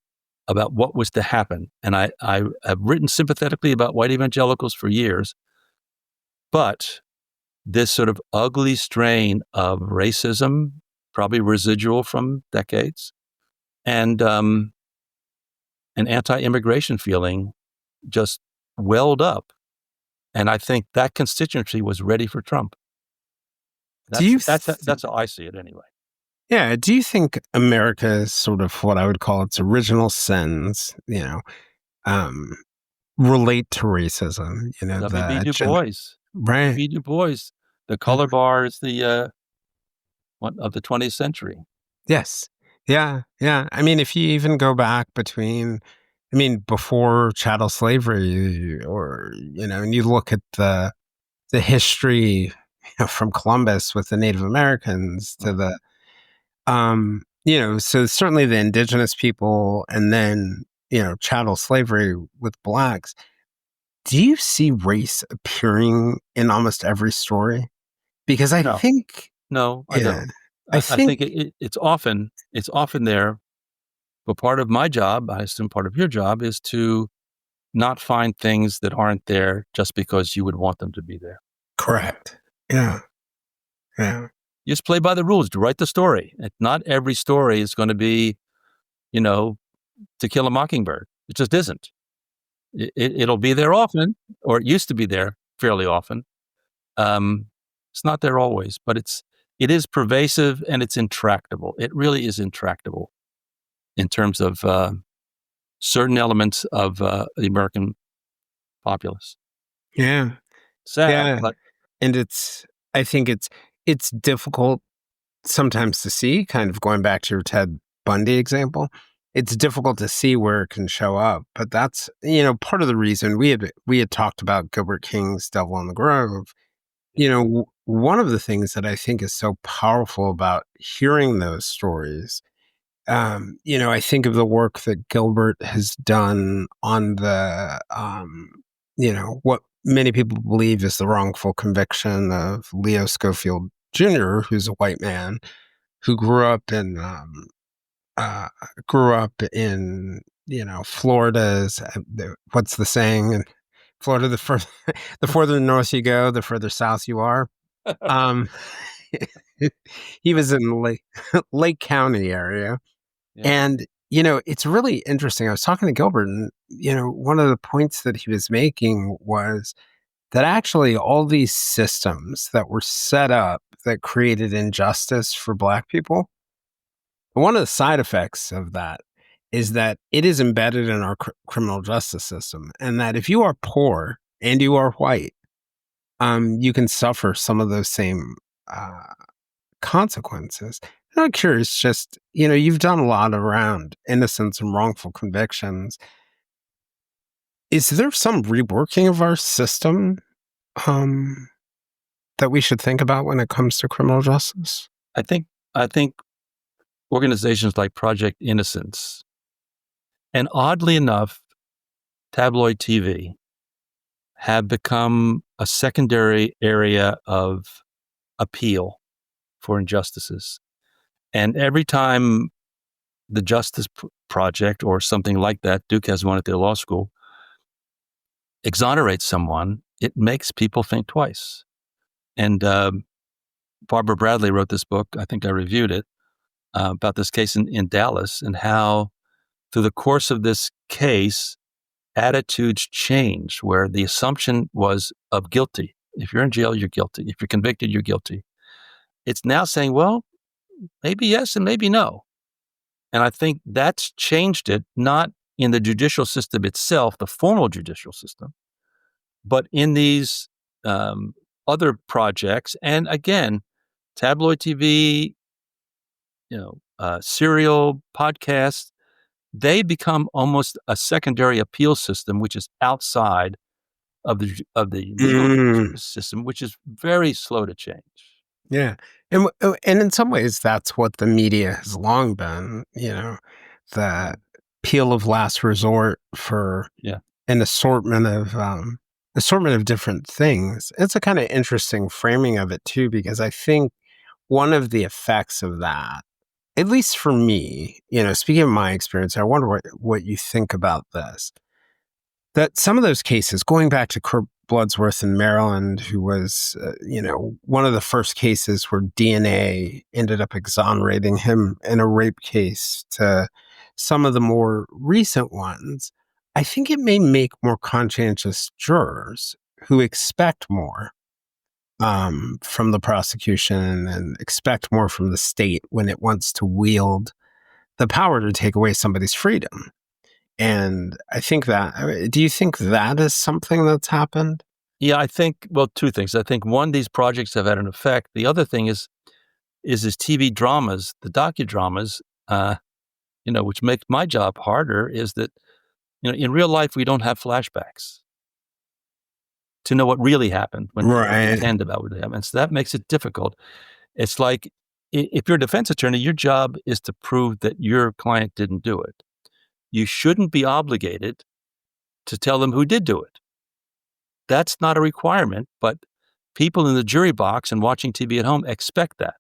about what was to happen. And I have written sympathetically about white evangelicals for years, but this sort of ugly strain of racism, probably residual from decades, and an anti-immigration feeling just welled up. And I think that constituency was ready for Trump. That's how I see it anyway. Yeah. Do you think America's sort of what I would call its original sins, relate to racism? W.B. Du Bois. Right. W.B. Du Bois. The color bar is the one of the 20th century. Yes. Yeah. Yeah. I mean, if you even go back before chattel slavery, and you look at the history from Columbus with the Native Americans to So certainly the indigenous people and then, chattel slavery with blacks. Do you see race appearing in almost every story? Because I No. think, No, I yeah, don't. I I think think, it's often there. But part of my job, I assume part of your job, is to not find things that aren't there just because you would want them to be there. correct. Yeah. Yeah. You just play by the rules. Write the story. Not every story is going to be, To Kill a Mockingbird. It just isn't. It'll be there often, or it used to be there fairly often. It's not there always, but it is pervasive and it's intractable. It really is intractable in terms of certain elements of the American populace. Yeah. Sad, Yeah. but And I think it's difficult sometimes to see, kind of going back to your Ted Bundy example. It's difficult to see where it can show up, but that's, part of the reason we had talked about Gilbert King's Devil in the Grove. One of the things that I think is so powerful about hearing those stories, I think of the work that Gilbert has done on the, what many people believe is the wrongful conviction of Leo Schofield Jr., who's a white man who grew up in Florida's, what's the saying in Florida, the further north you go, the further south you are. um he was in Lake County area. yeah. And it's really interesting. I was talking to Gilbert, and one of the points that he was making was that actually all these systems that were set up that created injustice for Black people, one of the side effects of that is that it is embedded in our criminal justice system, and that if you are poor and you are white, you can suffer some of those same consequences. And I'm curious, just, you've done a lot around innocence and wrongful convictions. Is there some reworking of our system that we should think about when it comes to criminal justice? I think organizations like Project Innocence, and oddly enough, tabloid TV, have become a secondary area of appeal for injustices. And every time the Justice Project or something like that, Duke has one at their law school, exonerates someone, it makes people think twice. And Barbara Bradley wrote this book, I think I reviewed it, about this case in Dallas, and how through the course of this case, attitudes changed where the assumption was of guilty. If you're in jail, you're guilty. If you're convicted, you're guilty. It's now saying, well, maybe yes and maybe no. And I think that's changed it, not in the judicial system itself, the formal judicial system, but in these other projects. And again, tabloid TV, serial podcasts, they become almost a secondary appeal system, which is outside of the legal system, which is very slow to change. Yeah. And in some ways, that's what the media has long been, the appeal of last resort for an assortment of different things. It's a kind of interesting framing of it, too, because I think one of the effects of that, at least for me, speaking of my experience, I wonder what you think about this, that some of those cases, going back to Kurt Bloodsworth in Maryland, who was, one of the first cases where DNA ended up exonerating him in a rape case, to some of the more recent ones, I think it may make more conscientious jurors who expect more from the prosecution and expect more from the state when it wants to wield the power to take away somebody's freedom. And I think do you think that is something that's happened? Yeah, I think, well, two things. I think one, these projects have had an effect. The other thing is these TV dramas, the docudramas, which make my job harder, is that, in real life, we don't have flashbacks to know what really happened when people pretend about what happened. So that makes it difficult. It's like if you're a defense attorney, your job is to prove that your client didn't do it. You shouldn't be obligated to tell them who did do it. That's not a requirement, but people in the jury box and watching TV at home expect that.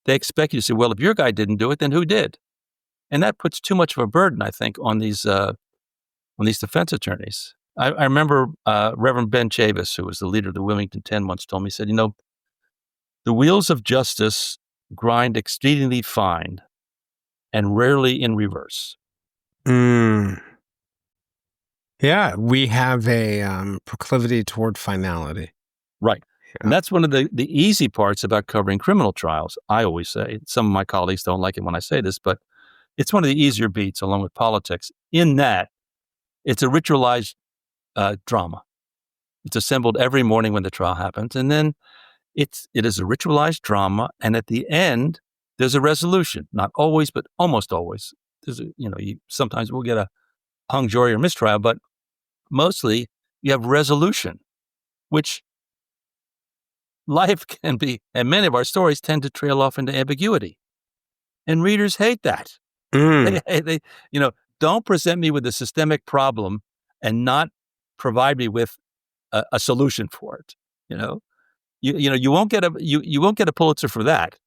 They expect you to say, well, if your guy didn't do it, then who did? And that puts too much of a burden, I think, on these defense attorneys. I remember Reverend Ben Chavis, who was the leader of the Wilmington 10, once told me, he said, the wheels of justice grind exceedingly fine and rarely in reverse. Yeah, we have a proclivity toward finality. Right. Yeah. And that's one of the easy parts about covering criminal trials, I always say. Some of my colleagues don't like it when I say this, but it's one of the easier beats along with politics in that it's a ritualized drama. It's assembled every morning when the trial happens. And then it is a ritualized drama. And at the end, there's a resolution. Not always, but almost always. There's sometimes we'll get a hung jury or mistrial, but mostly you have resolution, which life can be, and many of our stories tend to trail off into ambiguity. And readers hate that. They don't present me with a systemic problem and not provide me with a solution for it. You won't get a Pulitzer for that.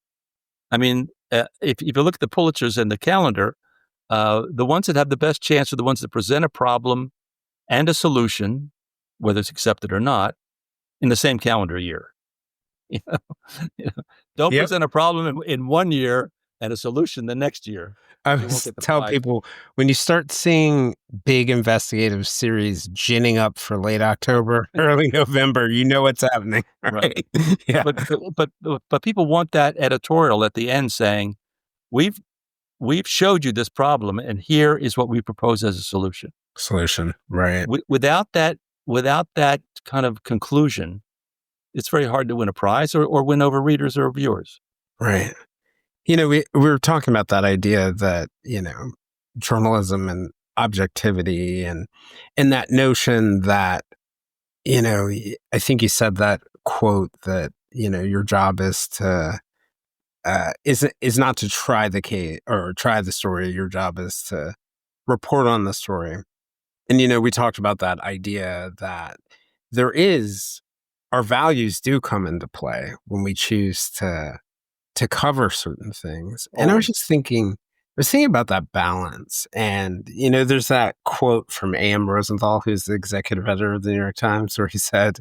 I mean, if you look at the Pulitzers and the calendar, the ones that have the best chance are the ones that present a problem and a solution, whether it's accepted or not, in the same calendar year. Don't present a problem in 1 year and a solution the next year. I always tell people, when you start seeing big investigative series ginning up for late October, early November, you know what's happening. Right? Yeah. But people want that editorial at the end saying, we've showed you this problem, and here is what we propose as a solution. Right. Without that kind of conclusion, it's very hard to win a prize or win over readers or viewers. Right. We were talking about that idea that, journalism and objectivity and that notion that, I think you said that quote that, your job is to, is not to try the case or try the story. Your job is to report on the story. And, we talked about that idea that our values do come into play when we choose to cover certain things. And I was thinking about that balance. And, there's that quote from A.M. Rosenthal, who's the executive editor of the New York Times, where he said,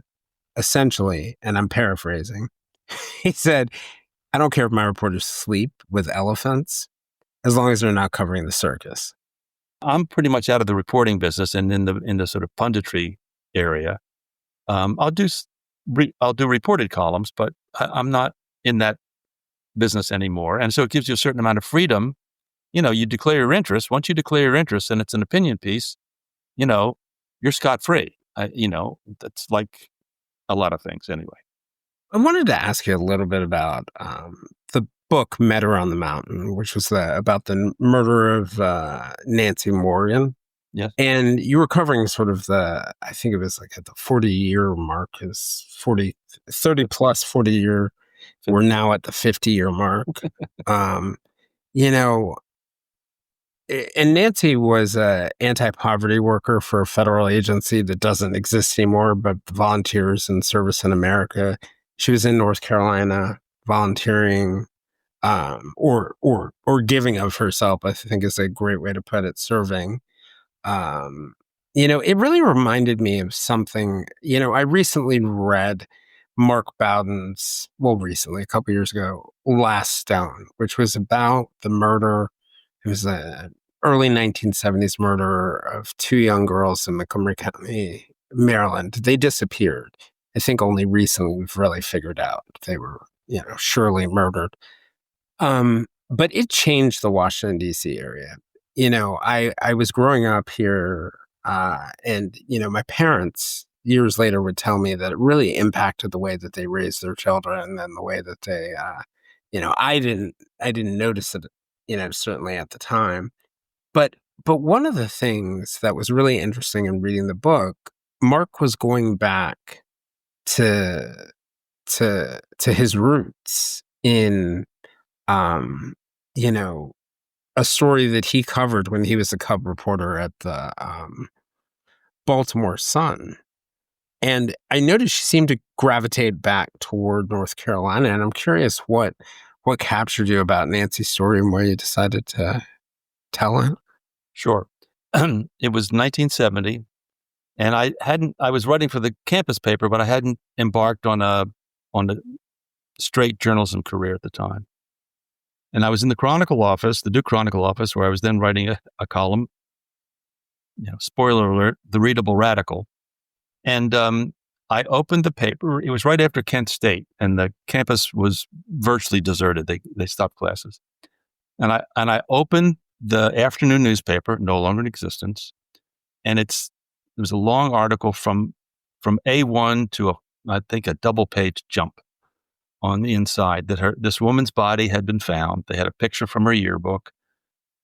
essentially, and I'm paraphrasing, he said, I don't care if my reporters sleep with elephants as long as they're not covering the circus. I'm pretty much out of the reporting business and in the sort of punditry area. I'll do reported columns, but I'm not in that business anymore. And so it gives you a certain amount of freedom. You declare your interest. Once you declare your interest and it's an opinion piece, you're scot-free. That's like a lot of things anyway. I wanted to ask you a little bit about the book Meadow on the Mountain, which was about the murder of Nancy Morgan. Yes. And you were covering sort of I think it was like at the 40-year mark, is 30 plus 40 year. We're now at the 50-year mark. And Nancy was an anti-poverty worker for a federal agency that doesn't exist anymore, but volunteers in service in America. She was in North Carolina volunteering, or giving of herself, I think is a great way to put it, serving. It really reminded me of something. I recently read Mark Bowden's, a couple years ago, Last Stone, which was about the murder. It was an early 1970s murder of two young girls in Montgomery County, Maryland. They disappeared. I think only recently we've really figured out they were, surely murdered. But it changed the Washington, D.C. area. I was growing up here, and, my parents years later would tell me that it really impacted the way that they raised their children and the way that they, I didn't notice it, certainly at the time. But one of the things that was really interesting in reading the book, Mark was going back to his roots in um, you know, a story that he covered when he was a cub reporter at the Baltimore Sun. And I noticed she seemed to gravitate back toward North Carolina. And I'm curious what captured you about Nancy's story and why you decided to tell it. Sure. It was 1970, and I was writing for the campus paper, but I hadn't embarked on a straight journalism career at the time. And I was in the Chronicle office, the Duke Chronicle office, where I was then writing a column, spoiler alert, The Readable Radical. And I opened the paper. It was right after Kent State, and the campus was virtually deserted. They stopped classes. And I opened the afternoon newspaper, no longer in existence, and it was a long article from A1 to I think a double-page jump on the inside that this woman's body had been found. They had a picture from her yearbook,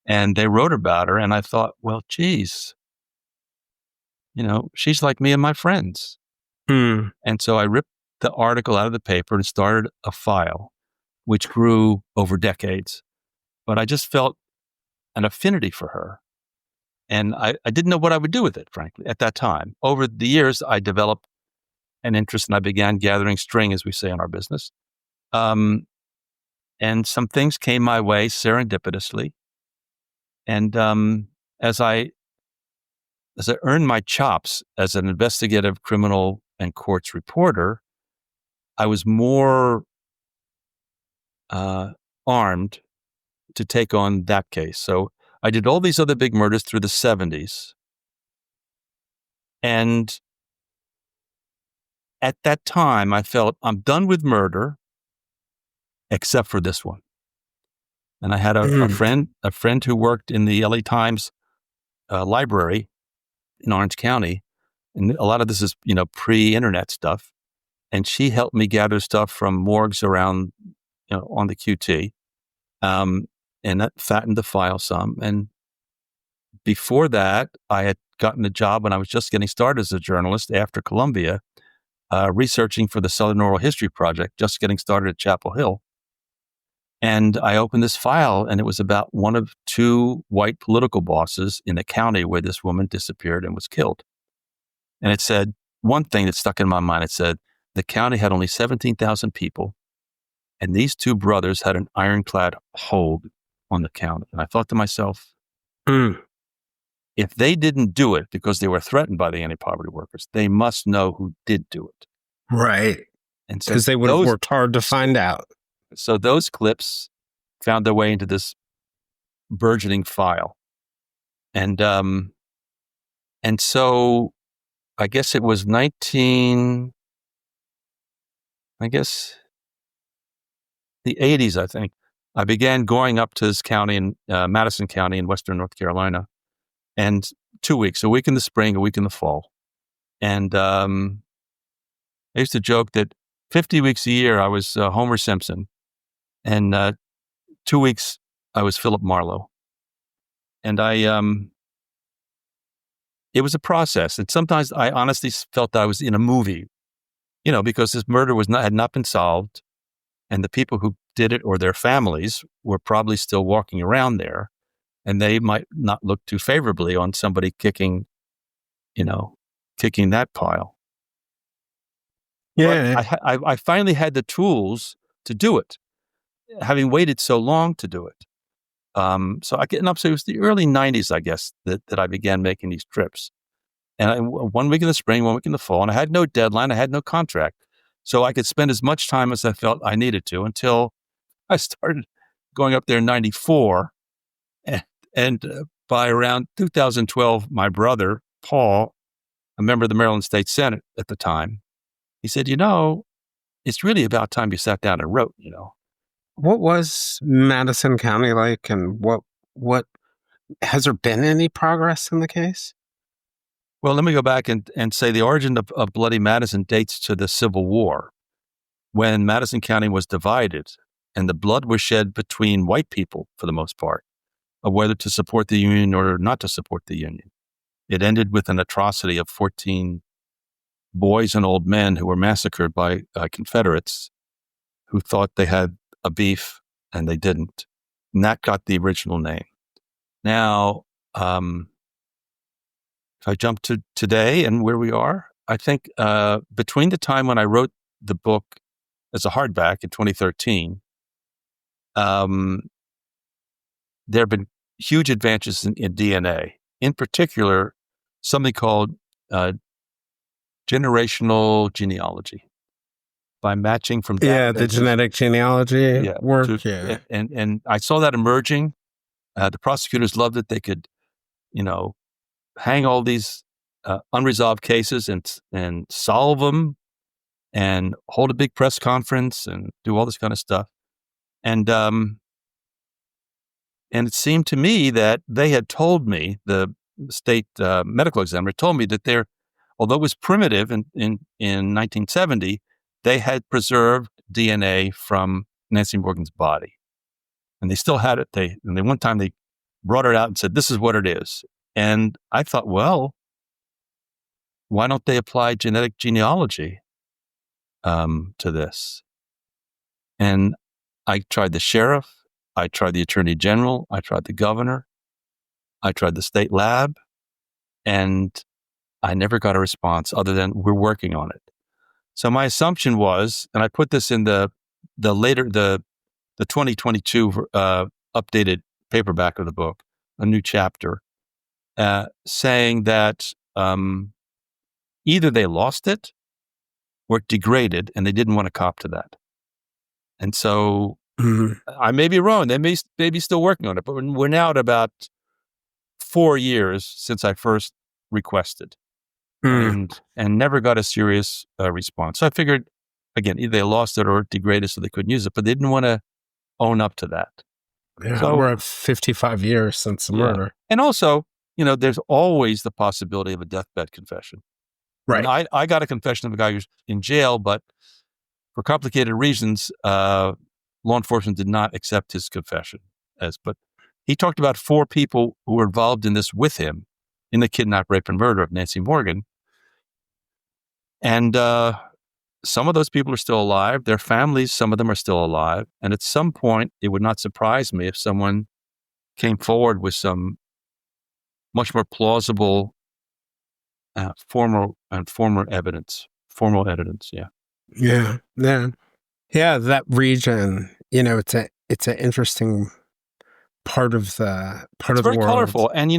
and they wrote about her. And I thought, well, geez, she's like me and my friends. And so I ripped the article out of the paper and started a file, which grew over decades. But I just felt an affinity for her. And I didn't know what I would do with it, frankly, at that time. Over the years, I developed an interest, and I began gathering string, as we say in our business. And some things came my way serendipitously. And as I earned my chops as an investigative criminal and courts reporter, I was more armed to take on that case. So I did all these other big murders through the 70s. And at that time, I felt I'm done with murder, except for this one. And I had a friend who worked in the LA Times library in Orange County. And a lot of this is, pre-internet stuff. And she helped me gather stuff from morgues around, on the QT. And that fattened the file some. And before that, I had gotten a job when I was just getting started as a journalist after Columbia, researching for the Southern Oral History Project, just getting started at Chapel Hill. And I opened this file, and it was about one of two white political bosses in the county where this woman disappeared and was killed. And it said, one thing that stuck in my mind, it said, the county had only 17,000 people, and these two brothers had an ironclad hold on the county. And I thought to myself, if they didn't do it because they were threatened by the anti-poverty workers, they must know who did do it. Right. And so because they would have worked hard to find out. So those clips found their way into this burgeoning file. And so I guess it was the 80s, I think. I began going up to this county in Madison County in Western North Carolina, and 2 weeks, a week in the spring, a week in the fall. And I used to joke that 50 weeks a year, I was Homer Simpson. And 2 weeks, I was Philip Marlowe. And it was a process. And sometimes I honestly felt that I was in a movie, because this murder had not been solved. And the people who did it or their families were probably still walking around there. And they might not look too favorably on somebody kicking that pile. Yeah. But I finally had the tools to do it, having waited so long to do it. So it was the early 90s, I guess, that I began making these trips. And 1 week in the spring, 1 week in the fall, and I had no deadline, I had no contract. So I could spend as much time as I felt I needed to until I started going up there in 94. And by around 2012, my brother, Paul, a member of the Maryland State Senate at the time, he said, it's really about time you sat down and wrote, What was Madison County like, and what has there been any progress in the case? Well, let me go back and say the origin of Bloody Madison dates to the Civil War, when Madison County was divided and the blood was shed between white people, for the most part, of whether to support the Union or not to support the Union. It ended with an atrocity of 14 boys and old men who were massacred by Confederates who thought they had a beef and they didn't. And that got the original name. Now, if I jump to today and where we are, I think between the time when I wrote the book as a hardback in 2013, there have been huge advances in DNA. In particular, something called generational genealogy, by matching from the genetic genealogy work. And I saw that emerging. The prosecutors loved it. They could, hang all these unresolved cases and solve them, and hold a big press conference and do all this kind of stuff. And it seemed to me that they had told me, the state medical examiner told me that although it was primitive in 1970, they had preserved DNA from Nancy Morgan's body. And they still had it. One time they brought it out and said, this is what it is. And I thought, well, why don't they apply genetic genealogy to this? And I tried the sheriff, I tried the attorney general, I tried the governor, I tried the state lab, and I never got a response other than we're working on it. So my assumption was, and I put this in the 2022 updated paperback of the book, a new chapter, saying that either they lost it or it degraded, and they didn't want to cop to that. And so I may be wrong. They may be still working on it, but we're now at about 4 years since I first requested, and never got a serious response. So I figured, again, either they lost it or it degraded, so they couldn't use it, but they didn't want to own up to that. Yeah, so we're at 55 years since the murder. And also, there's always the possibility of a deathbed confession. Right. And I got a confession of a guy who's in jail, but for complicated reasons, law enforcement did not accept his confession. But he talked about 4 people who were involved in this with him in the kidnap, rape, and murder of Nancy Morgan. And some of those people are still alive. Their families, some of them are still alive. And at some point, it would not surprise me if someone came forward with some much more plausible formal evidence. Yeah. That region, it's an interesting part of the world. Very colorful. And,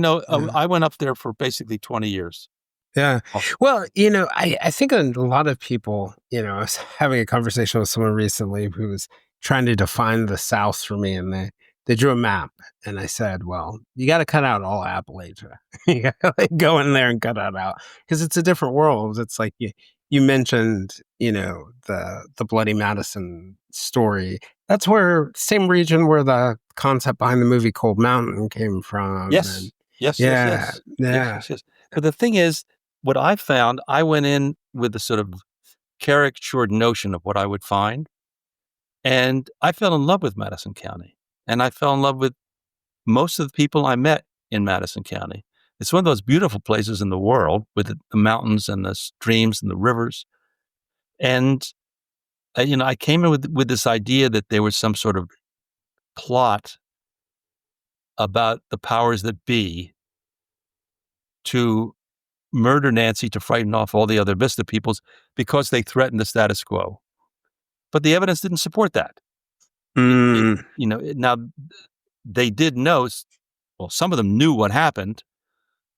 I went up there for basically 20 years. Yeah. Well, I think a lot of people, I was having a conversation with someone recently who was trying to define the South for me, and they drew a map, and I said, well, you got to cut out all Appalachia. You got to go in there and cut that out, because it's a different world. It's like you mentioned, the Bloody Madison story. That's same region where the concept behind the movie Cold Mountain came from. Yes. Yes. But the thing is, what I found, I went in with a sort of caricatured notion of what I would find. And I fell in love with Madison County. And I fell in love with most of the people I met in Madison County. It's one of those beautiful places in the world with the mountains and the streams and the rivers. And, I came in with this idea that there was some sort of plot about the powers that be to murder Nancy to frighten off all the other Vista peoples because they threatened the status quo. But the evidence didn't support that. Now they did know, well, some of them knew what happened,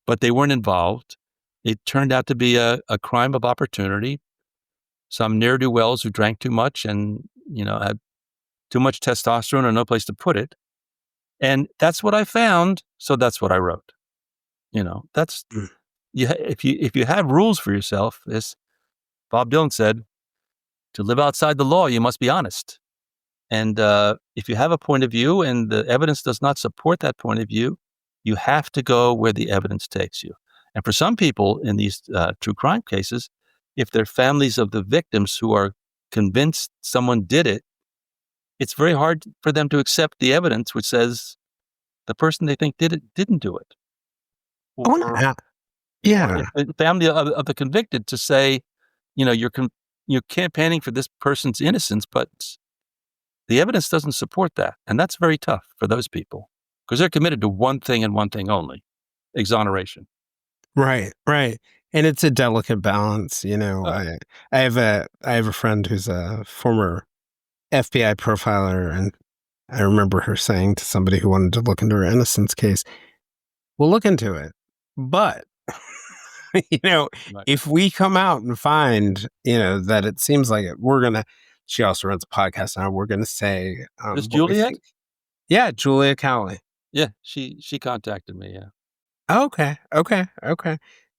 but they weren't involved. It turned out to be a crime of opportunity. Some ne'er-do-wells who drank too much and, had too much testosterone or no place to put it. And that's what I found. So that's what I wrote. That's, if you have rules for yourself, as Bob Dylan said, to live outside the law, you must be honest. And if you have a point of view and the evidence does not support that point of view, you have to go where the evidence takes you. And for some people in these true crime cases, if they're families of the victims who are convinced someone did it, it's very hard for them to accept the evidence which says the person they think did it didn't do it. Or the family of the convicted to say, you're campaigning for this person's innocence, but the evidence doesn't support that. And that's very tough for those people because they're committed to one thing and one thing only, exoneration. Right. And it's a delicate balance. I have a friend who's a former FBI profiler, and I remember her saying to somebody who wanted to look into her innocence case, we'll look into it, but Right. if we come out and find, that it seems like it, she also runs a podcast now. We're going to say, Is what we Juliet? think. Yeah. Julia Cowley. Yeah, she contacted me. Yeah. Okay.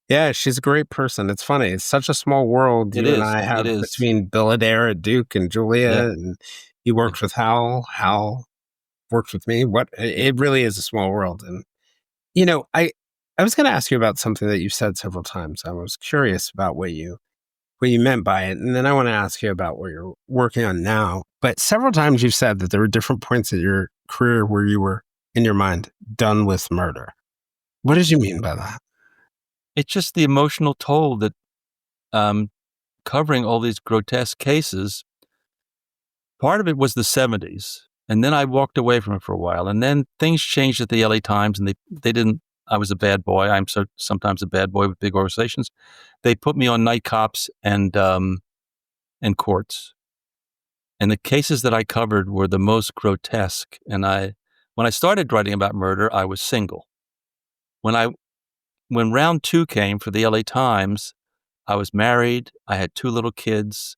Yeah. She's a great person. It's funny. It's such a small world It you and is. I have It is. between Bill Adair at Duke and Julia, Yeah. and you worked with Hal worked with me. It really is a small world. And, I was going to ask you about something that you've said several times. I was curious about what you meant by it. And then I want to ask you about what you're working on now. But several times you've said that there were different points in your career where you were, in your mind, done with murder. What did you mean by that? It's just the emotional toll that covering all these grotesque cases. Part of it was the 70s. And then I walked away from it for a while. And then things changed at the LA Times, and they didn't. I was a bad boy. I'm sometimes a bad boy with big organizations. They put me on night cops and courts. And the cases that I covered were the most grotesque. And when I started writing about murder, I was single. When round 2 came for the LA Times, I was married. I had 2 little kids.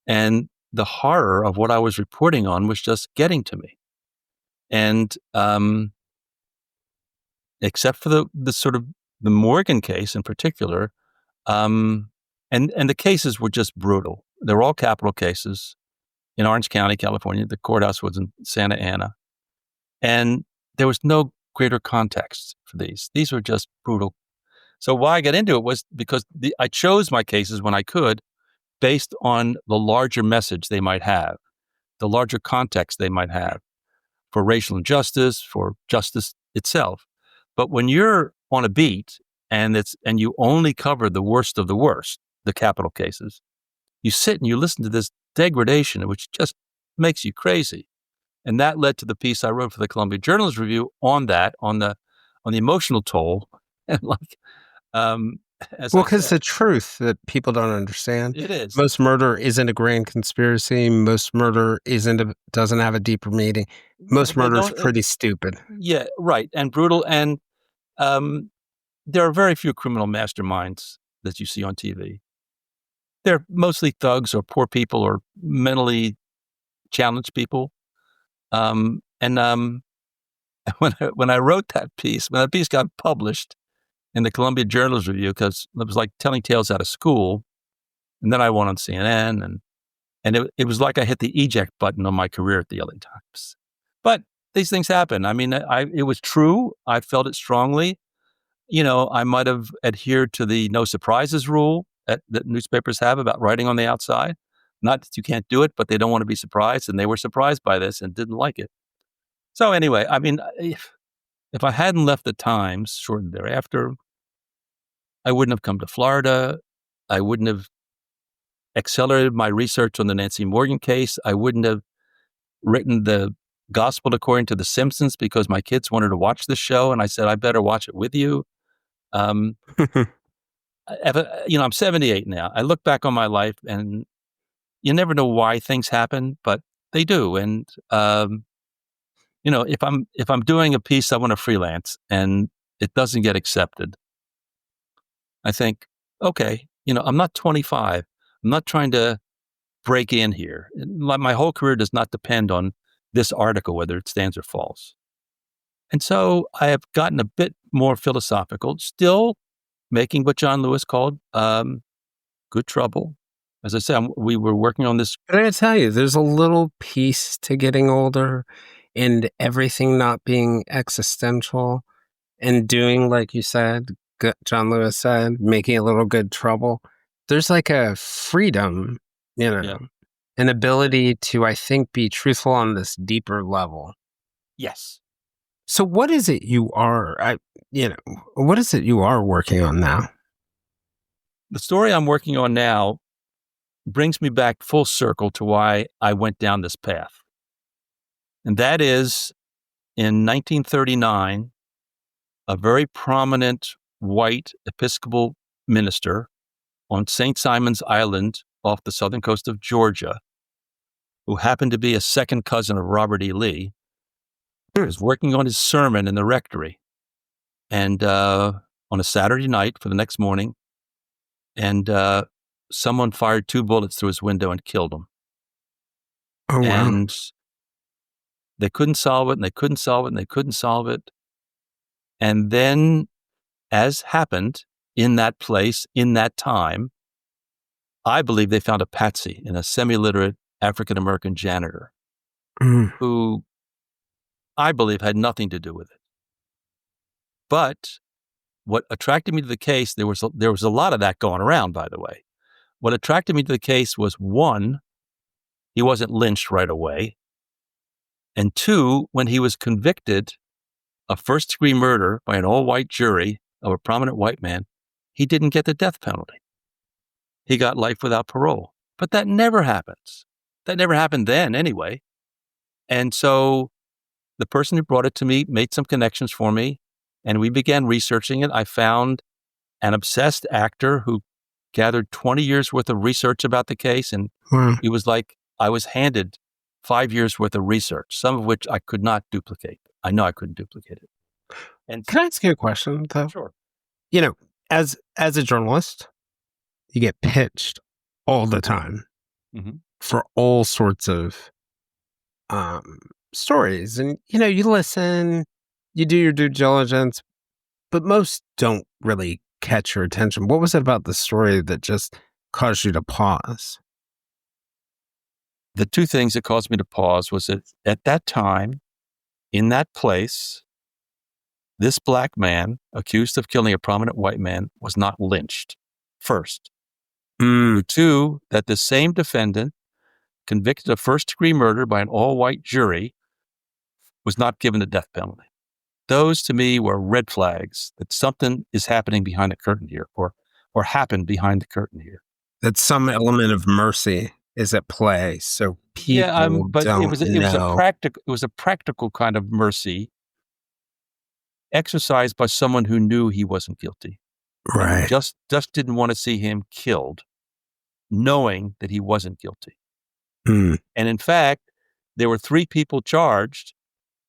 And the horror of what I was reporting on was just getting to me. And except for the sort of the Morgan case in particular, and the cases were just brutal. They were all capital cases in Orange County, California. The courthouse was in Santa Ana. And there was no greater context for these. These were just brutal. So why I got into it was because I chose my cases when I could based on the larger message they might have, the larger context they might have for racial injustice, for justice itself. But when you're on a beat and you only cover the worst of the worst, the capital cases, you sit and you listen to this degradation, which just makes you crazy. And that led to the piece I wrote for the Columbia Journalism Review on the emotional toll. And because the truth that people don't understand. It is. Most murder isn't a grand conspiracy. Most murder doesn't have a deeper meaning. Most murder is pretty stupid. Yeah, right. And brutal. And there are very few criminal masterminds that you see on TV. They're mostly thugs or poor people or mentally challenged people. When I wrote that piece, when that piece got published in the Columbia Journalism Review, because it was like telling tales out of school, and then I went on CNN, and it was like I hit the eject button on my career at the LA Times. But these things happen. I mean, it was true. I felt it strongly. I might have adhered to the no surprises rule that newspapers have about writing on the outside. Not that you can't do it, but they don't want to be surprised, and they were surprised by this and didn't like it. So anyway, I mean, if I hadn't left the Times shortly thereafter, I wouldn't have come to Florida. I wouldn't have accelerated my research on the Nancy Morgan case. I wouldn't have written the Gospel According to the Simpsons because my kids wanted to watch the show, and I said, I better watch it with you. I'm 78 now. I look back on my life, and you never know why things happen, but they do. And if I'm doing a piece, I want to freelance, and it doesn't get accepted, I think, okay, I'm not 25. I'm not trying to break in here. My whole career does not depend on this article, whether it stands or falls. And so I have gotten a bit more philosophical, still making what John Lewis called good trouble. As I said, we were working on this. But I tell you, there's a little piece to getting older and everything not being existential and doing, like you said, John Lewis said, making a little good trouble. There's like a freedom, an ability to, I think, be truthful on this deeper level. Yes. So what is it you are, what is it you are working on now? The story I'm working on now brings me back full circle to why I went down this path. And that is, in 1939, a very prominent white Episcopal minister on St. Simon's Island off the southern coast of Georgia, who happened to be a second cousin of Robert E. Lee, was working on his sermon in the rectory, and on a Saturday night for the next morning, and someone fired 2 bullets through his window and killed him. Oh, wow. And they couldn't solve it, and they couldn't solve it, and they couldn't solve it. And then, as happened in that place, in that time, I believe they found a patsy in a semi-literate African-American janitor who I believe had nothing to do with it. But what attracted me to the case, there was a lot of that going around, by the way. What attracted me to the case was, 1, he wasn't lynched right away. And 2, when he was convicted of first-degree murder by an all-white jury of a prominent white man, he didn't get the death penalty. He got life without parole. But that never happens. That never happened then anyway. And so the person who brought it to me made some connections for me, and we began researching it. I found an obsessed actor who gathered 20 years worth of research about the case, and it was like I was handed 5 years worth of research, some of which I could not duplicate. I know I couldn't duplicate it. And Can I ask you a question, though? Sure. You know, as a journalist, you get pitched all the time for all sorts of stories. And, you listen, you do your due diligence, but most don't really catch your attention. What was it about the story that just caused you to pause? The 2 things that caused me to pause was that at that time, in that place, this black man accused of killing a prominent white man was not lynched, first. 2, that the same defendant convicted of first-degree murder by an all-white jury was not given the death penalty. Those, to me, were red flags that something is happening behind the curtain here, or happened behind the curtain here. That some element of mercy is at play, so people but don't it was a practical kind of mercy exercised by someone who knew he wasn't guilty, right? Just didn't want to see him killed, knowing that he wasn't guilty. And in fact, there were 3 people charged: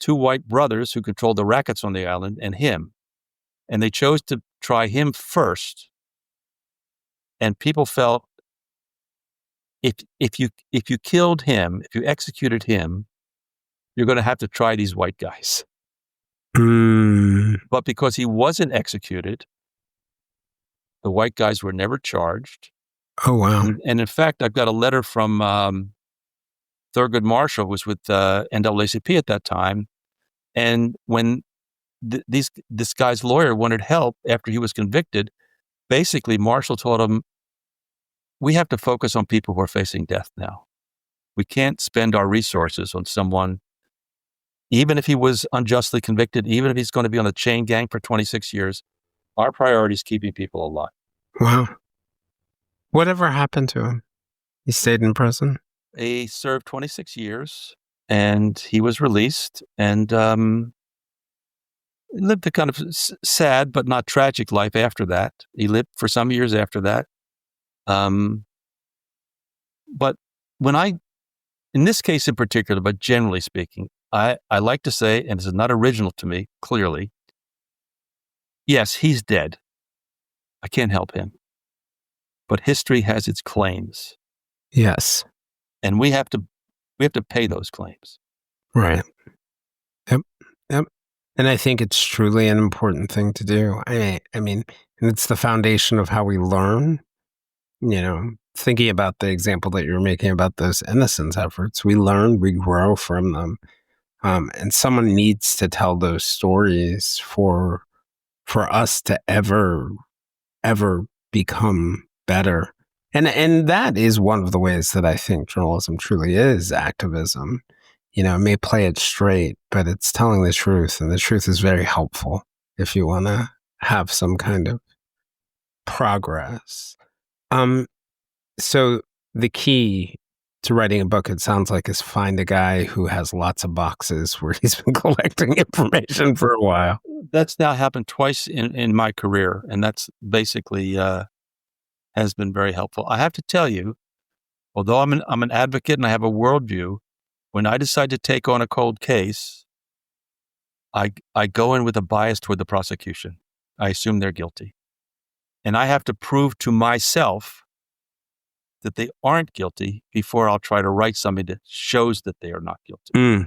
2 white brothers who controlled the rackets on the island, and him. And they chose to try him first. And people felt if you killed him, if you executed him, you're going to have to try these white guys. But because he wasn't executed, the white guys were never charged. Oh, wow. And in fact, I've got a letter from Thurgood Marshall, who was with NAACP at that time. And when this guy's lawyer wanted help after he was convicted, basically Marshall told him, we have to focus on people who are facing death now. We can't spend our resources on someone, even if he was unjustly convicted, even if he's going to be on the chain gang for 26 years. Our priority is keeping people alive. Wow. Whatever happened to him? He stayed in prison? He served 26 years, and he was released, and lived a kind of sad but not tragic life after that. He lived for some years after that. But in this case in particular, but generally speaking, I like to say, and this is not original to me, clearly, yes, he's dead. I can't help him. But history has its claims. Yes. And we have to pay those claims. Right. Yep. And I think it's truly an important thing to do. I mean, it's the foundation of how we learn. Thinking about the example that you're making about those innocence efforts, we learn, we grow from them. And someone needs to tell those stories for us to ever become better. And that is one of the ways that I think journalism truly is activism. It may play it straight, but it's telling the truth, and the truth is very helpful if you want to have some kind of progress. So the key to writing a book, it sounds like, is find a guy who has lots of boxes where he's been collecting information for a while. That's now happened twice in my career, and that's basically has been very helpful. I have to tell you, although I'm an advocate and I have a worldview, when I decide to take on a cold case, I go in with a bias toward the prosecution. I assume they're guilty. And I have to prove to myself that they aren't guilty before I'll try to write something that shows that they are not guilty.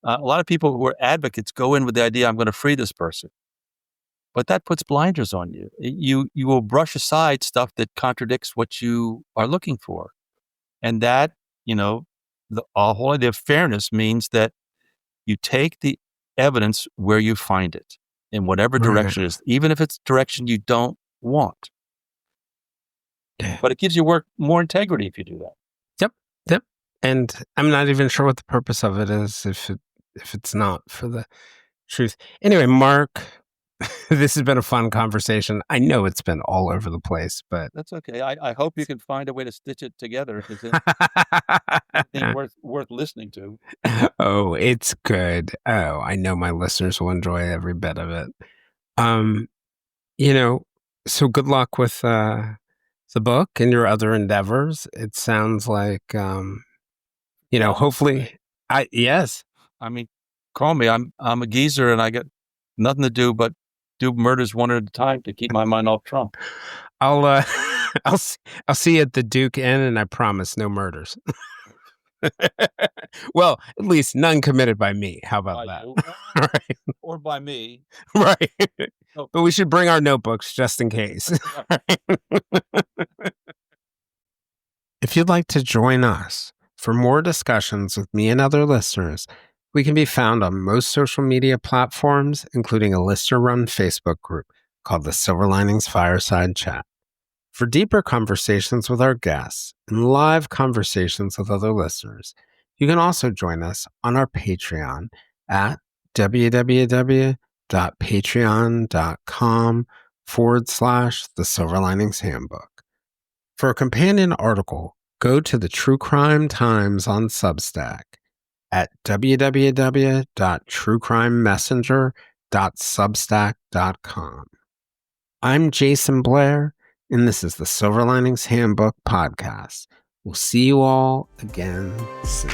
A lot of people who are advocates go in with the idea, I'm going to free this person. But that puts blinders on you. You will brush aside stuff that contradicts what you are looking for. And that, the whole idea of fairness means that you take the evidence where you find it, in whatever direction it is, even if it's direction you don't want. But it gives your work more integrity if you do that. Yep. And I'm not even sure what the purpose of it is if it's not for the truth. Anyway, Mark, this has been a fun conversation. I know it's been all over the place, but that's okay. I hope you can find a way to stitch it together if it's anything worth listening to. Oh, it's good. Oh, I know my listeners will enjoy every bit of it. So good luck with the book and your other endeavors. It sounds like, hopefully, yes. I mean, call me. I'm a geezer and I got nothing to do but do murders one at a time to keep my mind off Trump. I'll see you at the Duke Inn, and I promise no murders. Well, at least none committed by me. How about that? Right. Or by me. Right. Oh. But we should bring our notebooks just in case. If you'd like to join us for more discussions with me and other listeners, we can be found on most social media platforms, including a listener-run Facebook group called the Silver Linings Fireside Chat. For deeper conversations with our guests and live conversations with other listeners, you can also join us on our Patreon at www.patreon.com/The Silver Linings Handbook. For a companion article, go to the True Crime Times on Substack at www.truecrimemessenger.substack.com. I'm Jason Blair, and this is the Silver Linings Handbook podcast. We'll see you all again soon.